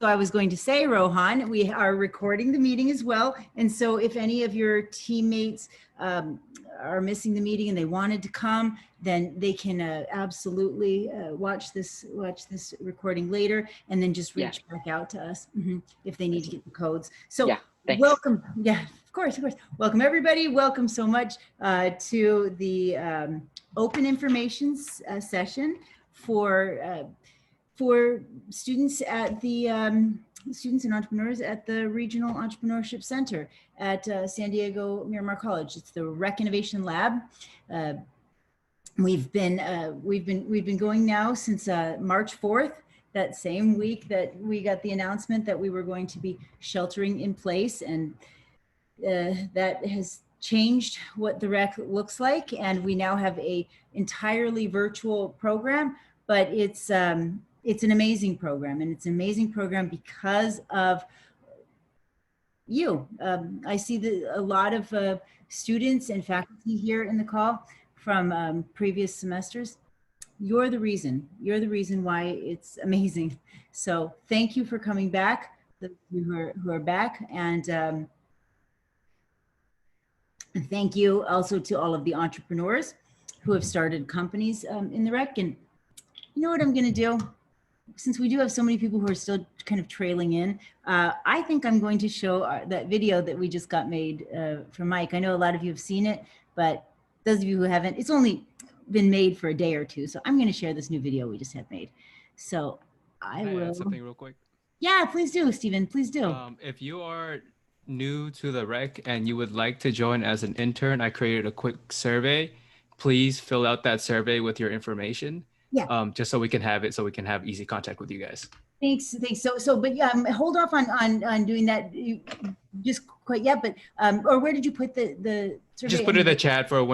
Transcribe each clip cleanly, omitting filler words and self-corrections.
I was going to say, Rohan, we are recording the meeting as well. And so if any of your teammates are missing the meeting and they wanted to come, then they can absolutely watch this recording later and then just reach back out to us if they need to get the codes. So welcome. Yeah, of course. Welcome everybody. Welcome so much to the open information session for students at the students and entrepreneurs at the Regional Entrepreneurship Center at San Diego Miramar College. It's the Rec Innovation Lab. We've been going now since March 4th, that same week that we got the announcement that we were going to be sheltering in place, and that has changed what the rec looks like, and we now have a entirely virtual program, but it's an amazing program, and it's an amazing program because of you. I see a lot of students and faculty here in the call from previous semesters. You're the reason why it's amazing. So thank you for coming back, those of you who are back, and thank you also to all of the entrepreneurs who have started companies in the rec. And you know what I'm gonna do? Since we do have so many people who are still kind of trailing in, I think I'm going to show that video that we just got made from Mike. I know a lot of you have seen it, but those of you who haven't, it's only been made for a day or two. So I'm going to share this new video we just had made. So I will. Add something real quick. Yeah, please do, Stephen. Please do. If you are new to the rec and you would like to join as an intern, I created a quick survey. Please fill out that survey with your information. Yeah. Just so we can have it, so we can have easy contact with you guys. Thanks. But hold off on doing that just quite yet. But or where did you put the survey? Just put it in the chat for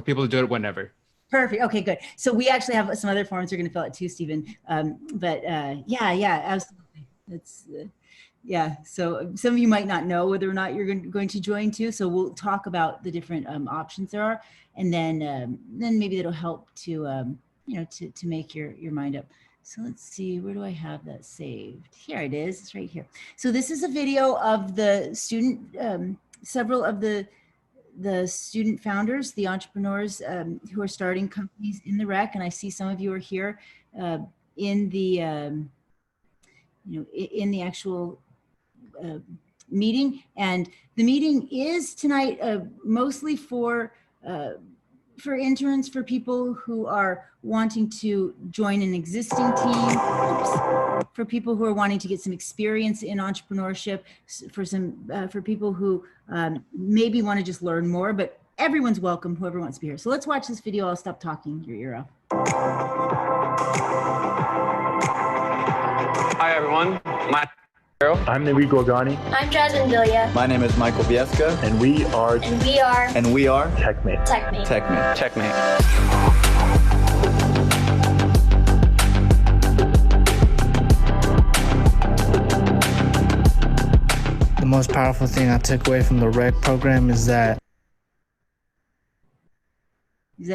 people to do it whenever. Perfect. Okay, good. So we actually have some other forms we're going to fill out too, Stephen. Yeah, absolutely. That's yeah. So some of you might not know whether or not you're going to join too. So we'll talk about the different options there are, and then maybe that'll help to to make your mind up. So let's see, where do I have that saved? Here it is, it's right here. So this is a video of the student, several of the student founders, the entrepreneurs who are starting companies in the rec. And I see some of you are here in the, in the actual meeting. And the meeting is tonight mostly for interns, for people who are wanting to join an existing team, for people who are wanting to get some experience in entrepreneurship, for people who maybe want to just learn more, but everyone's welcome, whoever wants to be here. So let's watch this video. I'll stop talking your ear off. Hi everyone, I'm Navid Gorgani. I'm Jasmine Villia. My name is Michael Biesca. And we are TheRECConnect. The most powerful thing I took away from the REC program is that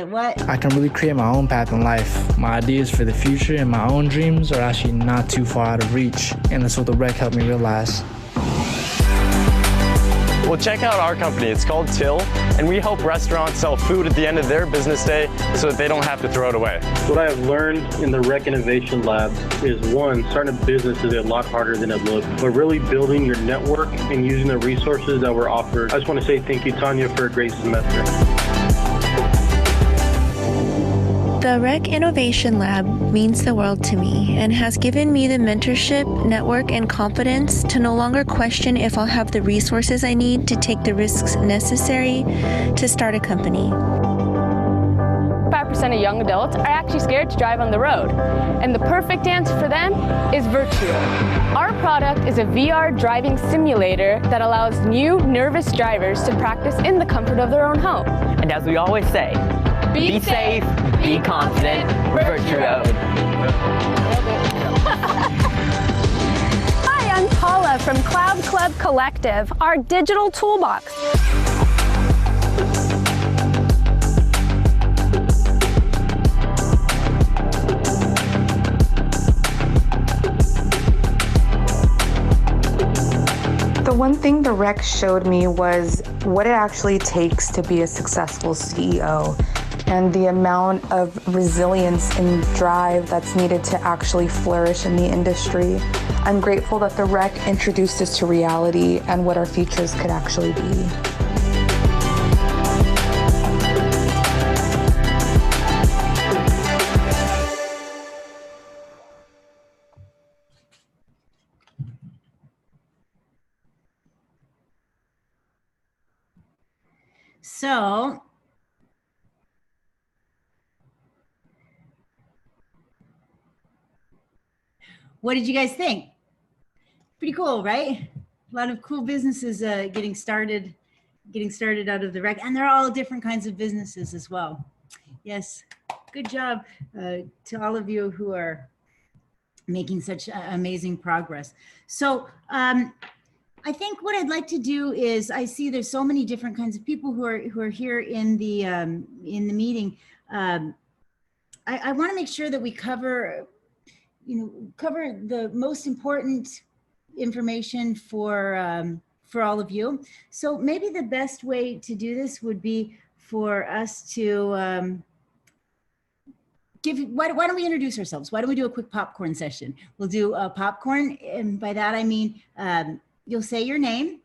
what? I can really create my own path in life. My ideas for the future and my own dreams are actually not too far out of reach, and that's what the REC helped me realize. Well, check out our company. It's called Till, and we help restaurants sell food at the end of their business day so that they don't have to throw it away. What I have learned in the Rec Innovation Lab is, one, starting a business is a lot harder than it looks, but really building your network and using the resources that were offered. I just want to say thank you, Tanya, for a great semester. The Rec Innovation Lab means the world to me and has given me the mentorship, network, and confidence to no longer question if I'll have the resources I need to take the risks necessary to start a company. 5% of young adults are actually scared to drive on the road, and the perfect answer for them is Virtuo. Our product is a VR driving simulator that allows new, nervous drivers to practice in the comfort of their own home. And as we always say, be safe, be confident, Virtuo. Hi, I'm Paula from Cloud Club Collective, our digital toolbox. one thing the rec showed me was what it actually takes to be a successful CEO and the amount of resilience and drive that's needed to actually flourish in the industry. I'm grateful that the rec introduced us to reality and what our futures could actually be. So, what did you guys think? Pretty cool, right? A lot of cool businesses getting started out of the rec, and they're all different kinds of businesses as well. Yes, good job to all of you who are making such amazing progress. So I think what I'd like to do is, I see there's so many different kinds of people who are here in the meeting. I want to make sure that we cover the most important information for all of you. So maybe the best way to do this would be for us to why don't we introduce ourselves? Why don't we do a quick popcorn session? We'll do a popcorn, and by that I mean you'll say your name,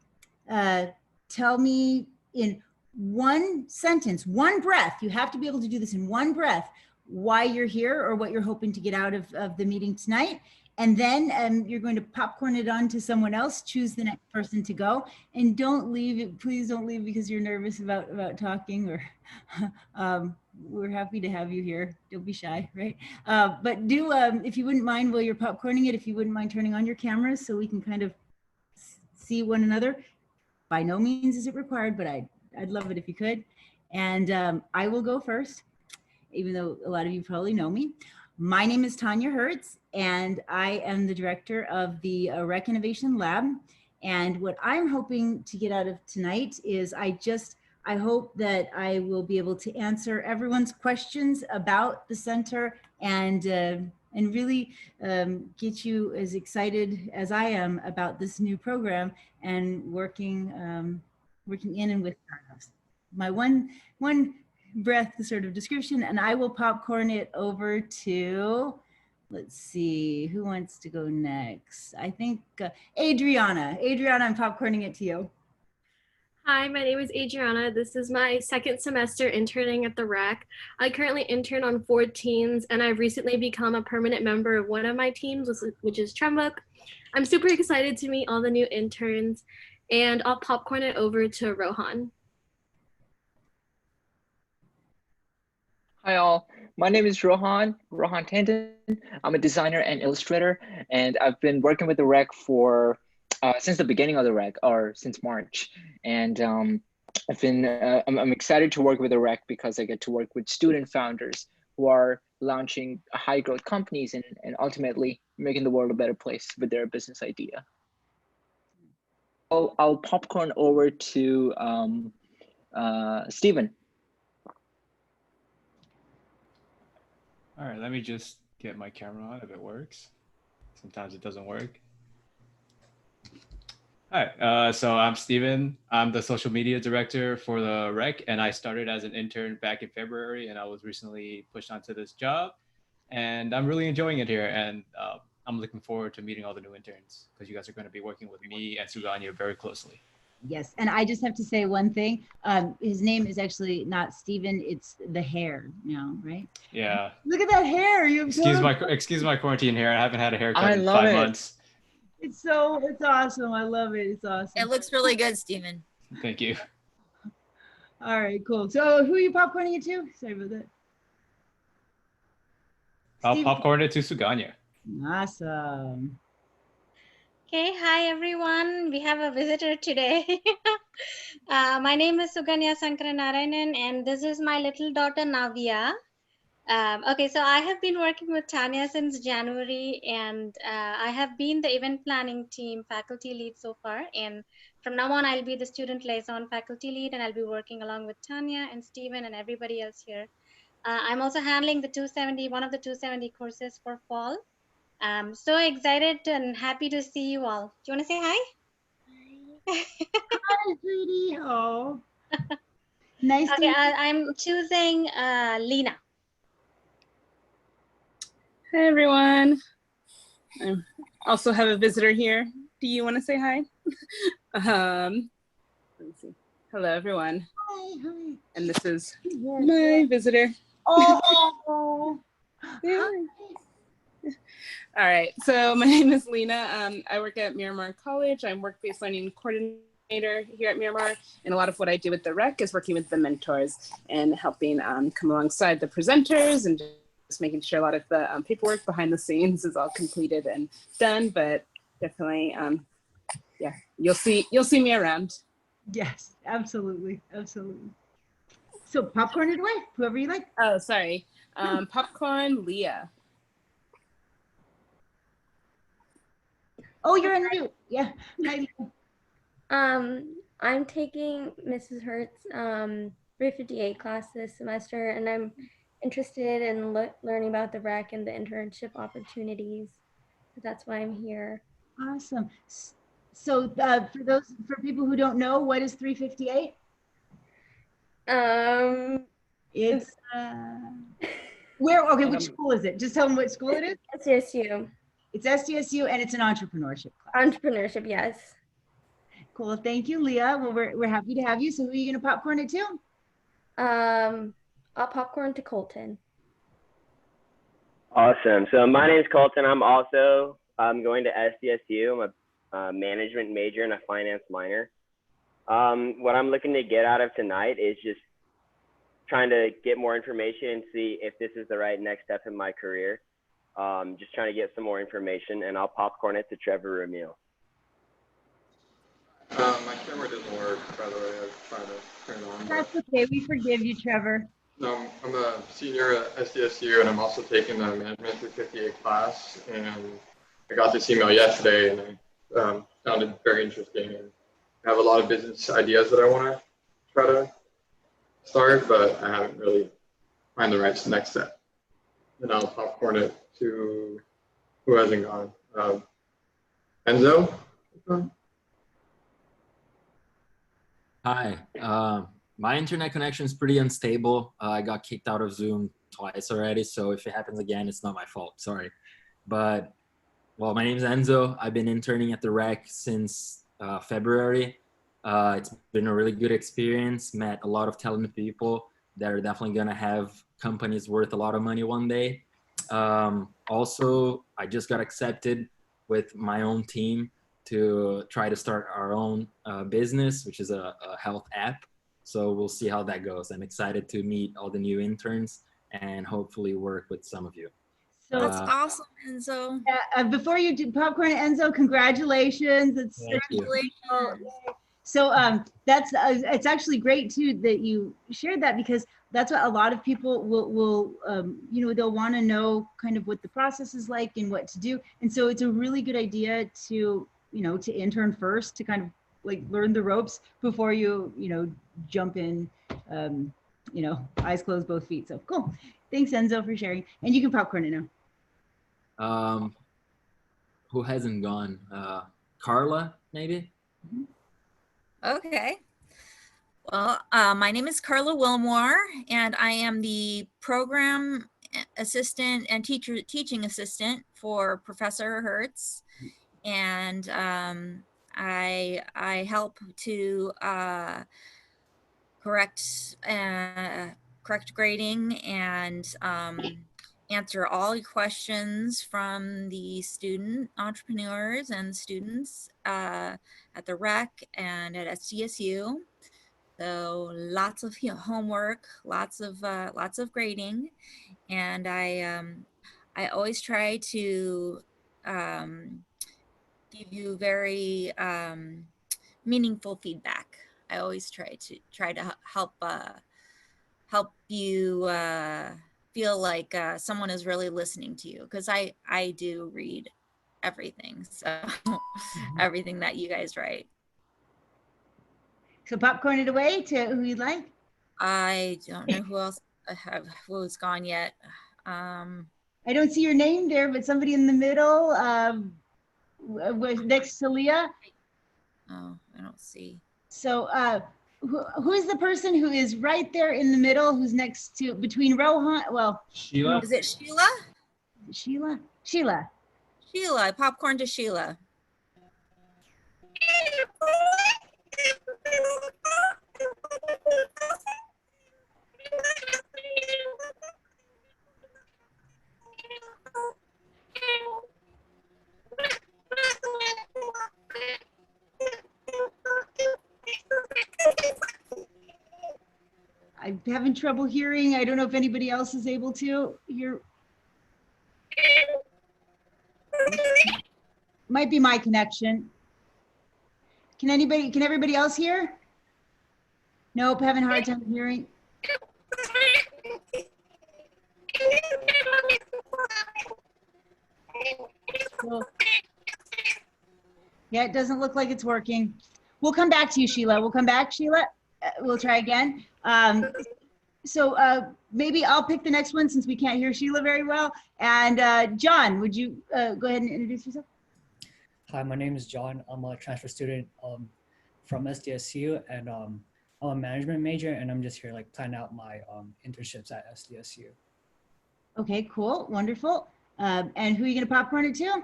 tell me in one sentence, one breath, you have to be able to do this in one breath, why you're here or what you're hoping to get out of the meeting tonight. And then you're going to popcorn it on to someone else, choose the next person to go, and don't leave, please don't leave because you're nervous about talking, or we're happy to have you here. Don't be shy, right? But do, if you wouldn't mind while you're popcorning it, if you wouldn't mind turning on your cameras so we can kind of see one another. By no means is it required, but I'd love it if you could. And I will go first, even though a lot of you probably know me. My name is Tanya Hertz, and I am the director of the Rec Innovation Lab. And what I'm hoping to get out of tonight is I hope that I will be able to answer everyone's questions about the center and really get you as excited as I am about this new program and working in and with startups. My one breath sort of description, and I will popcorn it over to, let's see, who wants to go next? I think Adriana. Adriana, I'm popcorning it to you. Hi, my name is Adriana. This is my second semester interning at the REC. I currently intern on 4 teams, and I've recently become a permanent member of one of my teams, which is Trembook. I'm super excited to meet all the new interns, and I'll popcorn it over to Rohan. Hi all, my name is Rohan Tandon. I'm a designer and illustrator, and I've been working with the REC for since the beginning of the REC, or since March. And I'm excited to work with the REC because I get to work with student founders who are launching high growth companies and ultimately making the world a better place with their business idea. I'll popcorn over to Stephen. All right, let me just get my camera on if it works. Sometimes it doesn't work. Hi, so I'm Steven. I'm the social media director for the REC, and I started as an intern back in February, and I was recently pushed onto this job, and I'm really enjoying it here, and I'm looking forward to meeting all the new interns because you guys are going to be working with me and Suganya very closely. Yes, and I just have to say one thing. His name is actually not Steven, it's the hair now, right? Yeah. Look at that hair. Excuse my quarantine hair. I haven't had a haircut in 5 months. It's awesome. I love it. It's awesome. It looks really good, Steven. Thank you. All right, cool. So who are you popcorning it to? Sorry about that. I'll popcorn it to Suganya. Awesome. Okay, hi everyone. We have a visitor today. My name is Suganya Sankaranarayanan, and this is my little daughter Navya. Okay, so I have been working with Tanya since January, and I have been the event planning team faculty lead so far. And from now on, I'll be the student liaison faculty lead, and I'll be working along with Tanya and Steven and everybody else here. I'm also handling the one of the 270 courses for fall. I'm so excited and happy to see you all. Do you want to say hi? Hi, sweetie. Oh, nice to Okay, meet you. I'm choosing Lena. Hi, everyone. I also have a visitor here. Do you want to say hi? Let's see. Hello, everyone. Hi, hi. And this is my visitor. Oh, All right, so my name is Lena. I work at Miramar College. I'm work-based learning coordinator here at Miramar, and a lot of what I do with the REC is working with the mentors and helping come alongside the presenters and just making sure a lot of the paperwork behind the scenes is all completed and done. But definitely, yeah, you'll see me around. yes, absolutely, absolutely. So popcorn it away, whoever you like. Oh, sorry, popcorn, Leah. Oh, you're on mute. Yeah. Hi. I'm taking Mrs. Hertz 358 class this semester, and I'm interested in learning about the REC and the internship opportunities. So that's why I'm here. Awesome. So for people who don't know, what is 358? It's okay, which school is it? Just tell them what school it is. SDSU. It's SDSU and it's an entrepreneurship class. Entrepreneurship, yes. Cool. Thank you, Leah. Well, we're happy to have you. So who are you gonna popcorn it to? I'll popcorn to Colton. Awesome. So my name is Colton. I'm going to SDSU. I'm a management major and a finance minor. What I'm looking to get out of tonight is just trying to get more information and see if this is the right next step in my career. Just trying to get some more information, and I'll popcorn it to Trevor Ramil. My camera doesn't work, by the way. I was trying to turn it on. That's okay. We forgive you, Trevor. I'm a senior at SDSU, and I'm also taking the Management 358 class. And I got this email yesterday, and I found it very interesting. And I have a lot of business ideas that I want to try to start, but I haven't really found the right next step. And I'll popcorn it to who hasn't gone. Enzo? Hi, my internet connection is pretty unstable. I got kicked out of Zoom twice already, so if it happens again, it's not my fault, sorry. But, well, my name is Enzo. I've been interning at the REC since February. It's been a really good experience, met a lot of talented people that are definitely gonna have companies worth a lot of money one day. Also, I just got accepted with my own team to try to start our own business, which is a health app. So we'll see how that goes. I'm excited to meet all the new interns and hopefully work with some of you. So that's awesome, Enzo. Before you do popcorn, Enzo, congratulations. So it's actually great too that you shared that, because that's what a lot of people will they'll want to know kind of what the process is like and what to do. And so it's a really good idea to intern first, to kind of like learn the ropes before you jump in, eyes closed, both feet. So cool. Thanks, Enzo, for sharing. And you can popcorn it now. Who hasn't gone? Carla, maybe? Okay. Well, my name is Carla Wilmore, and I am the program assistant and teaching assistant for Professor Hertz. And I help to correct grading and answer all questions from the student entrepreneurs and students at the REC and at SDSU. So lots of homework, lots of grading, and I always try to give you very meaningful feedback. I always try to help you feel like someone is really listening to you, because I do read everything, so everything that you guys write. So popcorn it away to who you'd like. I don't know who's gone yet. I don't see your name there, but somebody in the middle, next to Leah. Oh, I don't see. So who is the person who is right there in the middle, who's next to, between Rohan, well. Sheila? Is it Sheila? Sheila? Sheila. Sheila, popcorn to Sheila. I'm having trouble hearing. I don't know if anybody else is able to hear. Might be my connection. Can everybody else hear? Nope, having a hard time hearing. Yeah, it doesn't look like it's working. We'll come back to you, Sheila. We'll come back, Sheila. We'll try again. So maybe I'll pick the next one since we can't hear Sheila very well. And John, would you go ahead and introduce yourself? Hi, my name is John. I'm a transfer student from SDSU, and I'm a management major, and I'm just here like planning out my internships at SDSU. Okay, cool, wonderful. And who are you gonna popcorn it to?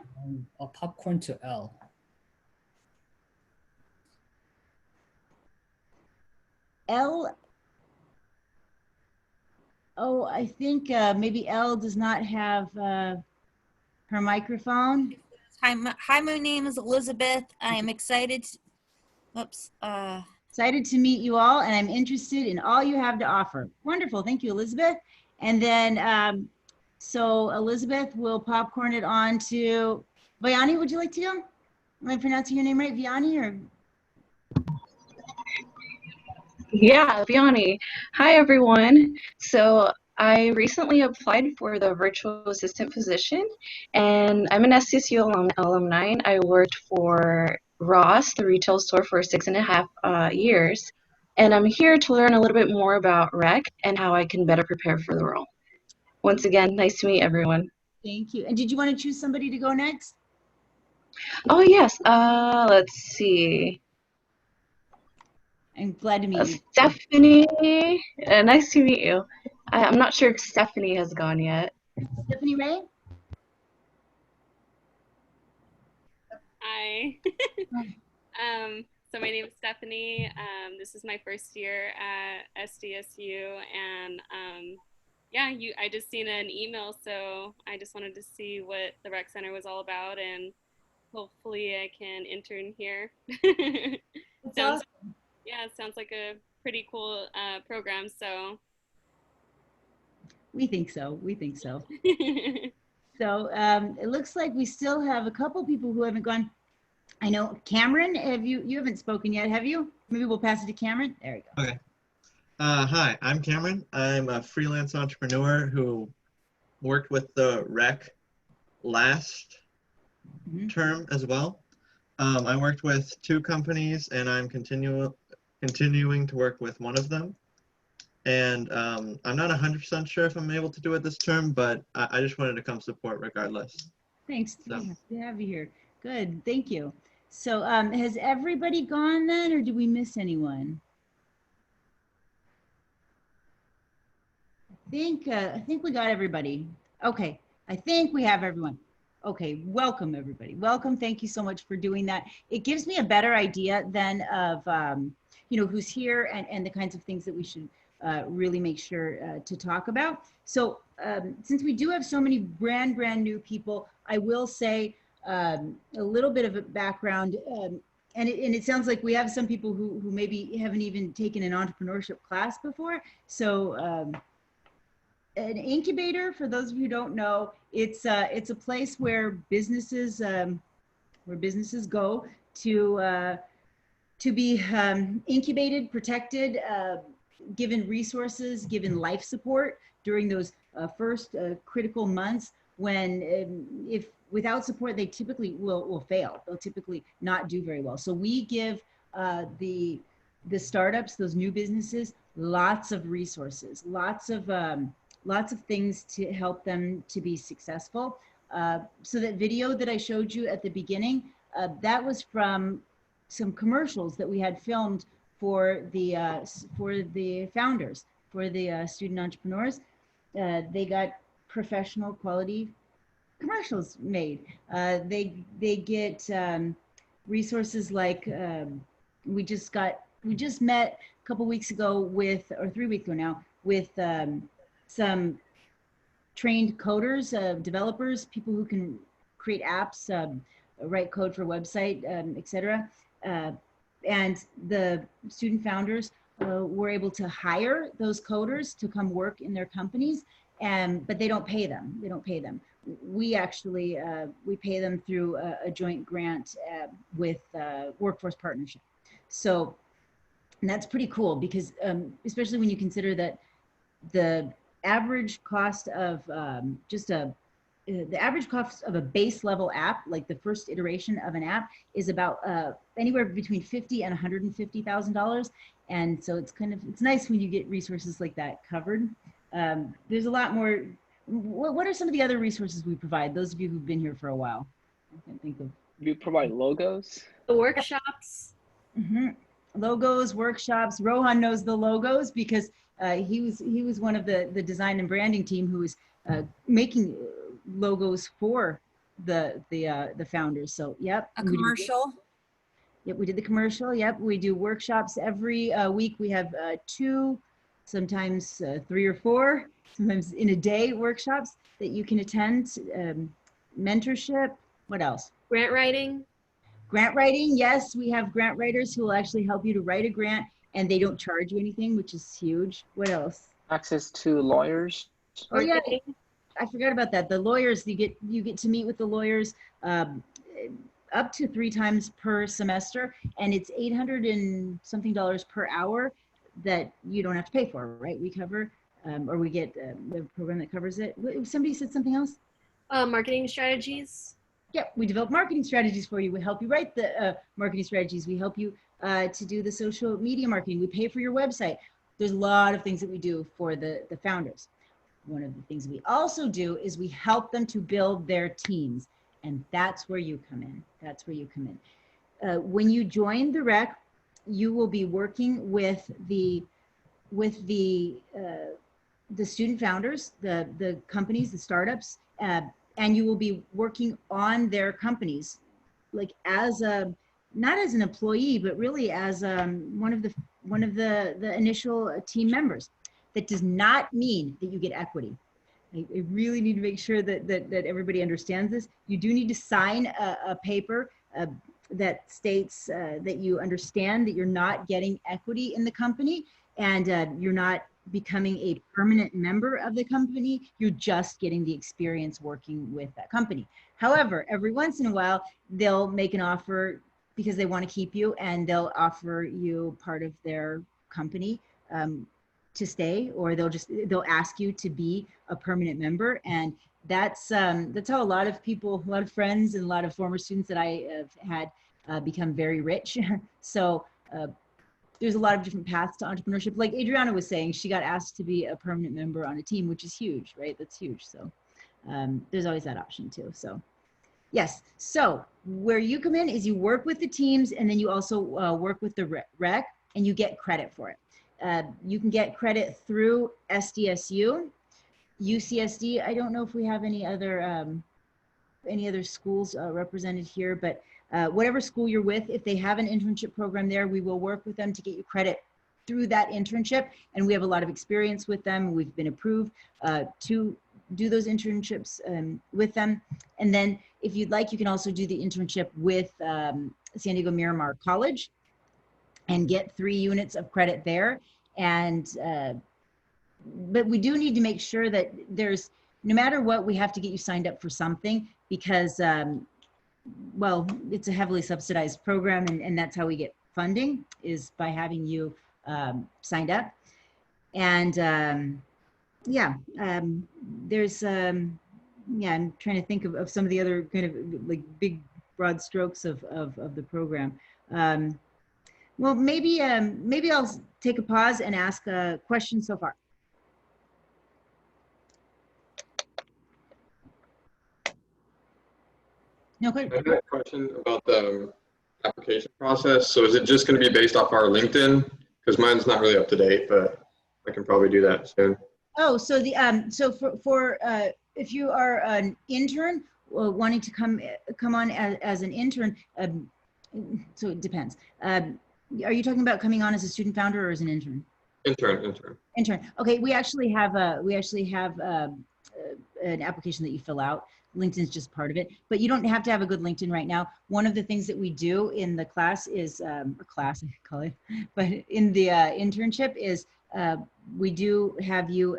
I'll popcorn to L. L. Oh, I think maybe L does not have her microphone. Hi, my name is Elizabeth. I am excited. Excited to meet you all, and I'm interested in all you have to offer. Wonderful, thank you, Elizabeth. And then, so Elizabeth will popcorn it on to Vianney. Would you like to go? Am I pronouncing your name right, Vianney, or? Yeah, Vianney. Hi, everyone. So I recently applied for the virtual assistant position, and I'm an SCSU alumni. I worked for Ross, the retail store, for 6.5 years, and I'm here to learn a little bit more about REC and how I can better prepare for the role. Once again, nice to meet everyone. Thank you. And did you want to choose somebody to go next? Oh, yes. Let's see. I'm glad to meet you. Stephanie, nice to meet you. I'm not sure if Stephanie has gone yet. Stephanie Ray? Hi. So my name is Stephanie. This is my first year at SDSU, and yeah, I just seen an email, so I just wanted to see what the rec center was all about, and hopefully I can intern here. Sounds awesome. Yeah, it sounds like a pretty cool program, so. We think so, we think so. So it looks like we still have a couple people who haven't gone. I know, Cameron, you haven't spoken yet, have you? Maybe we'll pass it to Cameron. There we go. Okay. Hi, I'm Cameron. I'm a freelance entrepreneur who worked with the REC last term as well. I worked with 2 companies, and I'm continuing to work with one of them. And I'm not 100% sure if I'm able to do it this term, but I just wanted to come support regardless. Thanks. So. To have you here. Good, thank you. So has everybody gone then, or did we miss anyone? I think we got everybody. Okay, I think we have everyone. Okay, welcome everybody. Welcome, thank you so much for doing that. It gives me a better idea then of you know, who's here and the kinds of things that we should really make sure to talk about. So since we do have so many brand new people, I will say a little bit of a background, and it sounds like we have some people who maybe haven't even taken an entrepreneurship class before. So an incubator, for those of you who don't know, it's a place where businesses go to be incubated, protected, given resources, given life support during those first critical months when if without support, they typically will fail. They'll typically not do very well. So we give the startups, those new businesses, lots of resources, lots of things to help them to be successful. So that video that I showed you at the beginning, that was from some commercials that we had filmed for the founders, for the student entrepreneurs. They got professional quality commercials made. They get resources like we just met a couple weeks ago with, or 3 weeks ago now, with some trained coders, developers, people who can create apps, write code for a website, etc. And the student founders were able to hire those coders to come work in their companies, but they don't pay them. They don't pay them. We actually we pay them through a joint grant with Workforce Partnership. So and that's pretty cool because especially when you consider that the average cost of the average cost of a base level app, like the first iteration of an app, is about anywhere between $50,000 and $150,000. And so it's nice when you get resources like that covered. There's a lot more. What are some of the other resources we provide? Those of you who've been here for a while. I can't think of. We provide logos. The workshops. Mm-hmm. Logos, workshops. Rohan knows the logos because he was one of the design and branding team who was making logos for the founders. So yep. A commercial. Yep, we did the commercial. Yep, we do workshops every week. We have 2, sometimes 3 or 4, sometimes in a day workshops that you can attend. Mentorship. What else? Grant writing. Grant writing, yes, we have grant writers who will actually help you to write a grant, and they don't charge you anything, which is huge. What else? Access to lawyers. Oh yeah, I forgot about that. The lawyers, you get to meet with the lawyers up to 3 times per semester, and it's $800 and something per hour that you don't have to pay for, right? We cover, or we get the program that covers it. Somebody said something else. Marketing strategies. Yep, we develop marketing strategies for you. We help you write the marketing strategies. We help you to do the social media marketing. We pay for your website. There's a lot of things that we do for the founders. One of the things we also do is we help them to build their teams. And that's where you come in. That's where you come in. When you join the REC, you will be working with the student founders, the companies, the startups, and you will be working on their companies, like as not as an employee, but really as one of the initial team members. That does not mean that you get equity. I really need to make sure that everybody understands this. You do need to sign a paper that states that you understand that you're not getting equity in the company, and you're not becoming a permanent member of the company. You're just getting the experience working with that company. However, every once in a while, they'll make an offer because they want to keep you, and they'll offer you part of their company to stay, or they'll ask you to be a permanent member. And that's how a lot of people, a lot of friends and a lot of former students that I have had become very rich. So there's a lot of different paths to entrepreneurship. Like Adriana was saying, she got asked to be a permanent member on a team, which is huge, right? That's huge. So there's always that option too. So yes. So where you come in is you work with the teams, and then you also work with the REC, and you get credit for it. You can get credit through SDSU, UCSD. I don't know if we have any other schools represented here, but whatever school you're with, if they have an internship program there, we will work with them to get you credit through that internship. And we have a lot of experience with them. We've been approved to do those internships with them. And then if you'd like, you can also do the internship with San Diego Miramar College and get 3 units of credit there. And but we do need to make sure that there's, no matter what, we have to get you signed up for something, because well, it's a heavily subsidized program, and that's how we get funding, is by having you signed up. And yeah, there's yeah, I'm trying to think of some of the other kind of like big broad strokes of the program. Well, maybe I'll take a pause and ask a question so far. No, good. I have a question about the application process. So is it just going to be based off our LinkedIn? Because mine's not really up to date, but I can probably do that soon. Oh, so the so for if you are an intern wanting to come on as an intern, so it depends. Are you talking about coming on as a student founder or as an intern? Intern. Okay, we actually have an application that you fill out. LinkedIn is just part of it, but you don't have to have a good LinkedIn right now. One of the things that we do in the class is, or class I call it, but in the internship is we do have you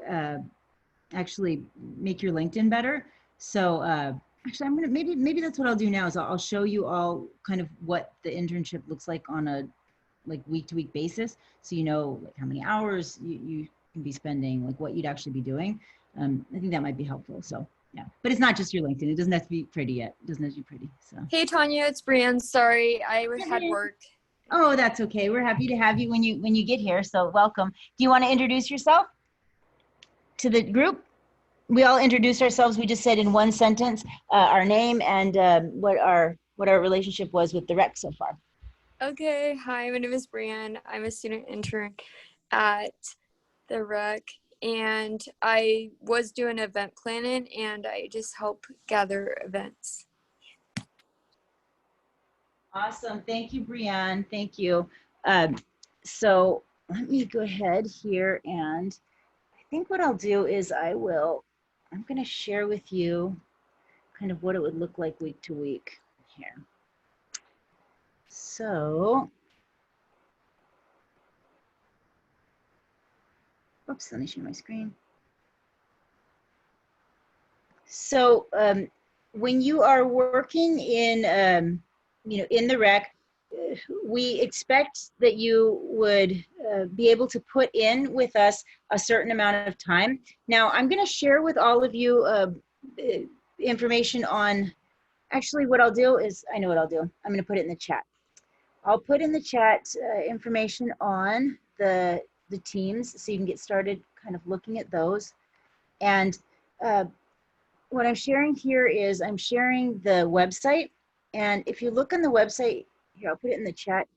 actually make your LinkedIn better. So actually, I'm gonna maybe that's what I'll do now is I'll show you all kind of what the internship looks like on a week-to-week basis, so you know like how many hours you can be spending, like what you'd actually be doing. I think that might be helpful. So. Yeah, but it's not just your LinkedIn. It doesn't have to be pretty yet. It doesn't have to be pretty. So. Hey Tanya, it's Brienne. Sorry, I had work. Oh, that's okay. We're happy to have you when you get here. So welcome. Do you want to introduce yourself to the group? We all introduced ourselves. We just said in one sentence our name and what our relationship was with the rec so far. Okay. Hi, my name is Brienne. I'm a student intern at the Rec. And I was doing event planning and I just help gather events. Awesome. Thank you, Brienne. Thank you. So let me go ahead here, and I think what I'll do is I'm going to share with you kind of what it would look like week to week here. So, oops, let me share my screen. So when you are working in, in the rec, we expect that you would be able to put in with us a certain amount of time. Now, I'm going to share with all of you information on, actually what I'll do is, I know what I'll do. I'm going to put it in the chat. I'll put in the chat information on the teams so you can get started kind of looking at those. And what I'm sharing here is I'm sharing the website. And if you look on the website, here, I'll put it in the chat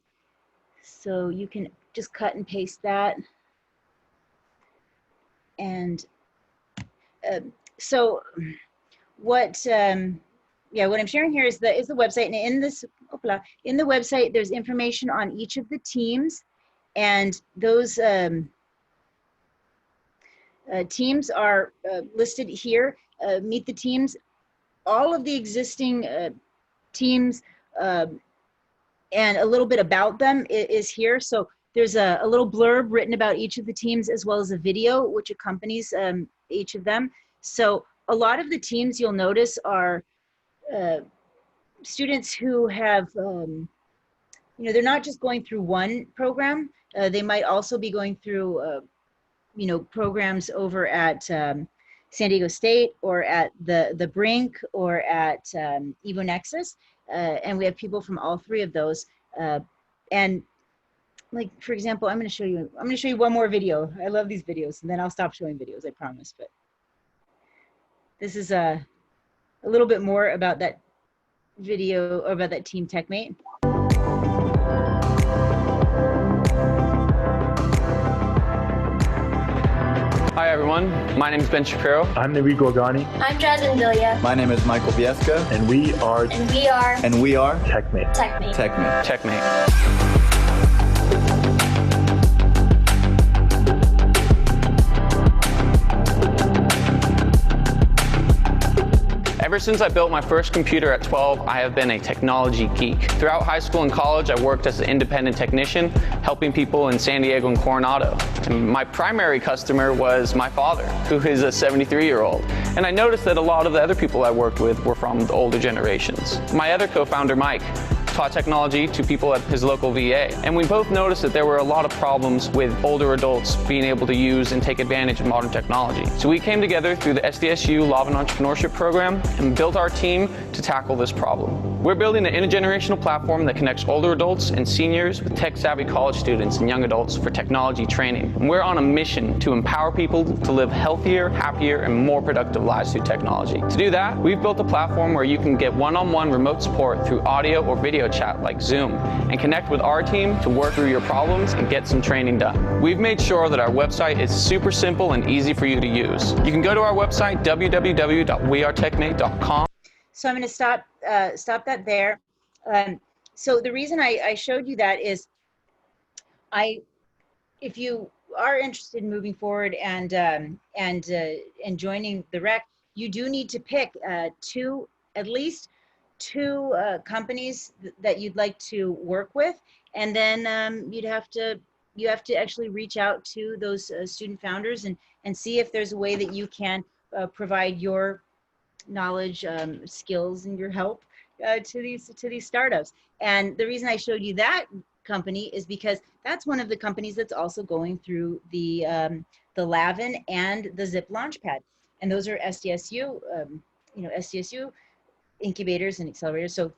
so you can just cut and paste that. And so what I'm sharing here is the website, and in the website there's information on each of the teams, and those teams are listed here. Meet the teams. All of the existing teams and a little bit about them is here. So there's a little blurb written about each of the teams, as well as a video which accompanies each of them. So a lot of the teams you'll notice are students who have, they're not just going through one program. They might also be going through, programs over at San Diego State or at the Brink or at Evo Nexus. And we have people from all three of those. And like, for example, I'm going to show you one more video. I love these videos, and then I'll stop showing videos, I promise. But this is a little bit more about that video, about that team TechMate. Hi everyone, my name is Ben Shapiro. I'm Naveed Gorgani. I'm Jasmine Villia. My name is Michael Biesca. And we are TechMate. TechMate. Ever since I built my first computer at 12, I have been a technology geek. Throughout high school and college, I worked as an independent technician, helping people in San Diego and Coronado. And my primary customer was my father, who is a 73-year-old. And I noticed that a lot of the other people I worked with were from the older generations. My other co-founder, Mike, taught technology to people at his local VA. And we both noticed that there were a lot of problems with older adults being able to use and take advantage of modern technology. So we came together through the SDSU Law and Entrepreneurship Program and built our team to tackle this problem. We're building an intergenerational platform that connects older adults and seniors with tech-savvy college students and young adults for technology training. And we're on a mission to empower people to live healthier, happier, and more productive lives through technology. To do that, we've built a platform where you can get one-on-one remote support through audio or video chat like Zoom and connect with our team to work through your problems and get some training done. We've made sure that our website is super simple and easy for you to use. You can go to our website, www.wearetechmate.com. So I'm going to stop that there. So the reason I showed you that is if you are interested in moving forward and joining the REC, you do need to pick at least two companies that you'd like to work with, and then you have to actually reach out to those student founders and see if there's a way that you can provide your knowledge, skills, and your help to these startups. And the reason I showed you that company is because that's one of the companies that's also going through the Lavin and the Zip Launchpad, and those are SDSU, SDSU incubators and accelerators. So,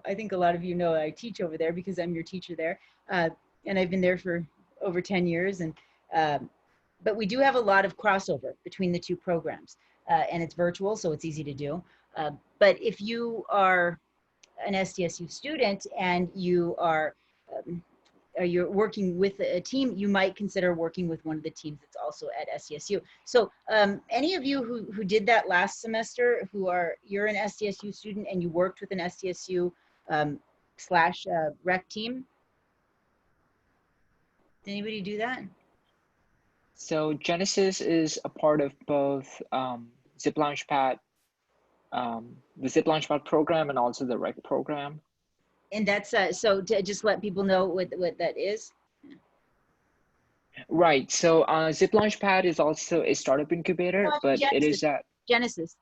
I think a lot of you know I teach over there because I'm your teacher there, and I've been there for over 10 years. And but we do have a lot of crossover between the two programs, and it's virtual, so it's easy to do. But if you are an SDSU student and you're working with a team, you might consider working with one of the teams that's also at SDSU. So any of you who did that last semester, you're an SDSU student and you worked with an SDSU / rec team? Did anybody do that? So Genesis is a part of both Zip Launchpad, the Zip Launchpad program, and also the REC program. And that's so to just let people know what that is. Right. So Zip Launchpad is also a startup incubator, but Genesis. it is that Genesis.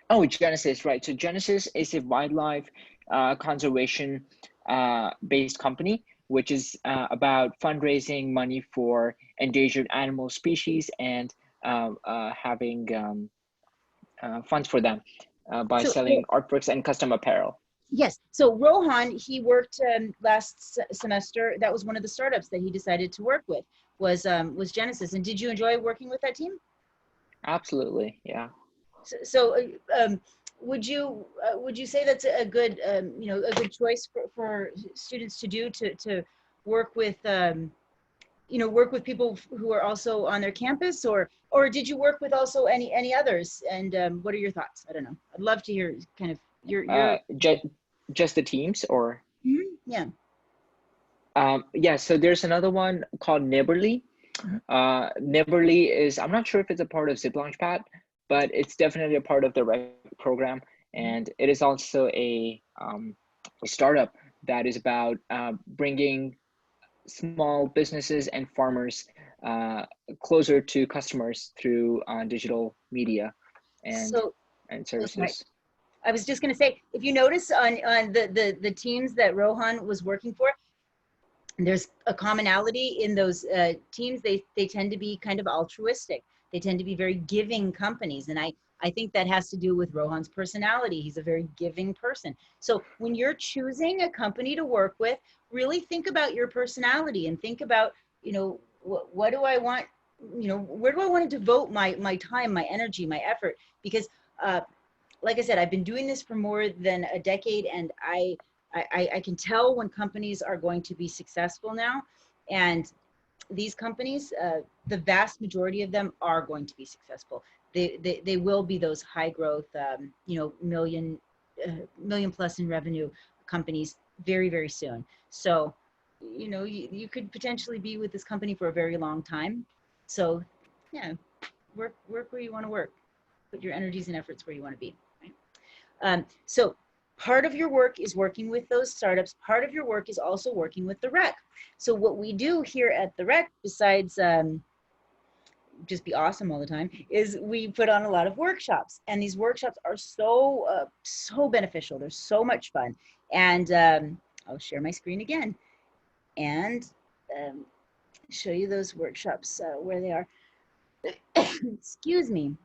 Oh, Genesis, right. So Genesis is a wildlife conservation based company, which is about fundraising money for endangered animal species and having funds for them by selling artworks and custom apparel. Yes. So Rohan, he worked last semester. That was one of the startups that he decided to work with was Genesis. And did you enjoy working with that team? Absolutely. Yeah. So would you say that's a good a good choice for students to do to work with work with people who are also on their campus, or did you work with also any others? And what are your thoughts? I don't know. I'd love to hear kind of your just the teams, or yeah. Yeah, so there's another one called Neighborly. Neighborly is, I'm not sure if it's a part of Zip Launchpad, but it's definitely a part of the REC program, and it is also a startup that is about bringing small businesses and farmers closer to customers through digital media and services. Right. I was just going to say, if you notice on the teams that Rohan was working for, there's a commonality in those teams. They tend to be kind of altruistic. They tend to be very giving companies. And I think that has to do with Rohan's personality. He's a very giving person. So when you're choosing a company to work with, really think about your personality and think about, what do I want, where do I want to devote my time, my energy, my effort? Because like I said, I've been doing this for more than a decade, and I can tell when companies are going to be successful now. And these companies, the vast majority of them are going to be successful. They will be those high growth, million plus in revenue companies very, very soon. So, you could potentially be with this company for a very long time. So, yeah, work where you want to work. Put your energies and efforts where you want to be. Right? So part of your work is working with those startups. Part of your work is also working with the REC. So what we do here at the REC, besides just be awesome all the time, is we put on a lot of workshops. And these workshops are so beneficial. They're so much fun. And I'll share my screen again and show you those workshops where they are. Excuse me.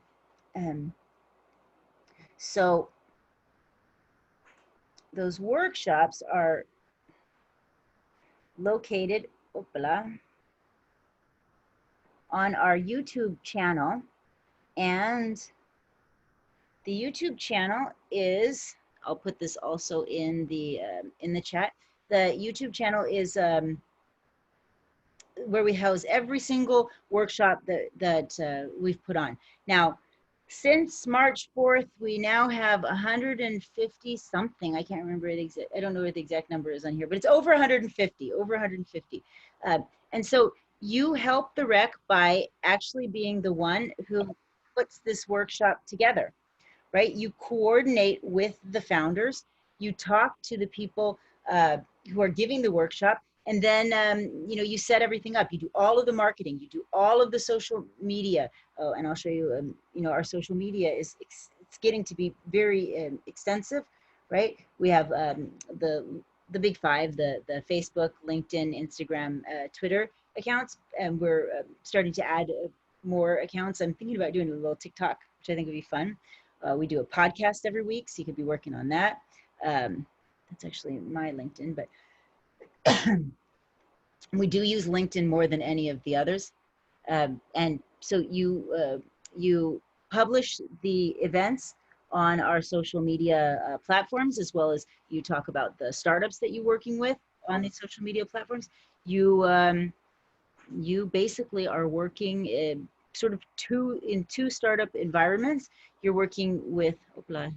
So those workshops are located on our YouTube channel, and the YouTube channel is I'll put this also in the chat. The YouTube channel is where we house every single workshop that we've put on. Now, since March 4th, we now have 150 something. I can't remember it exact. I don't know what the exact number is on here, but it's over 150, over 150. And so you help the rec by actually being the one who puts this workshop together, right? You coordinate with the founders. You talk to the people who are giving the workshop, and then you know, you set everything up. You do all of the marketing. You do all of the social media. Oh, and I'll show you. You know, our social media is it's getting to be very extensive, right? We have the big five: the Facebook, LinkedIn, Instagram, Twitter accounts, and we're starting to add more accounts. I'm thinking about doing a little TikTok, which I think would be fun. We do a podcast every week, so you could be working on that. That's actually my LinkedIn, but we do use LinkedIn more than any of the others. And so you publish the events on our social media platforms, as well as you talk about the startups that you're working with on these social media platforms. You basically are working in sort of two startup environments. You're working with the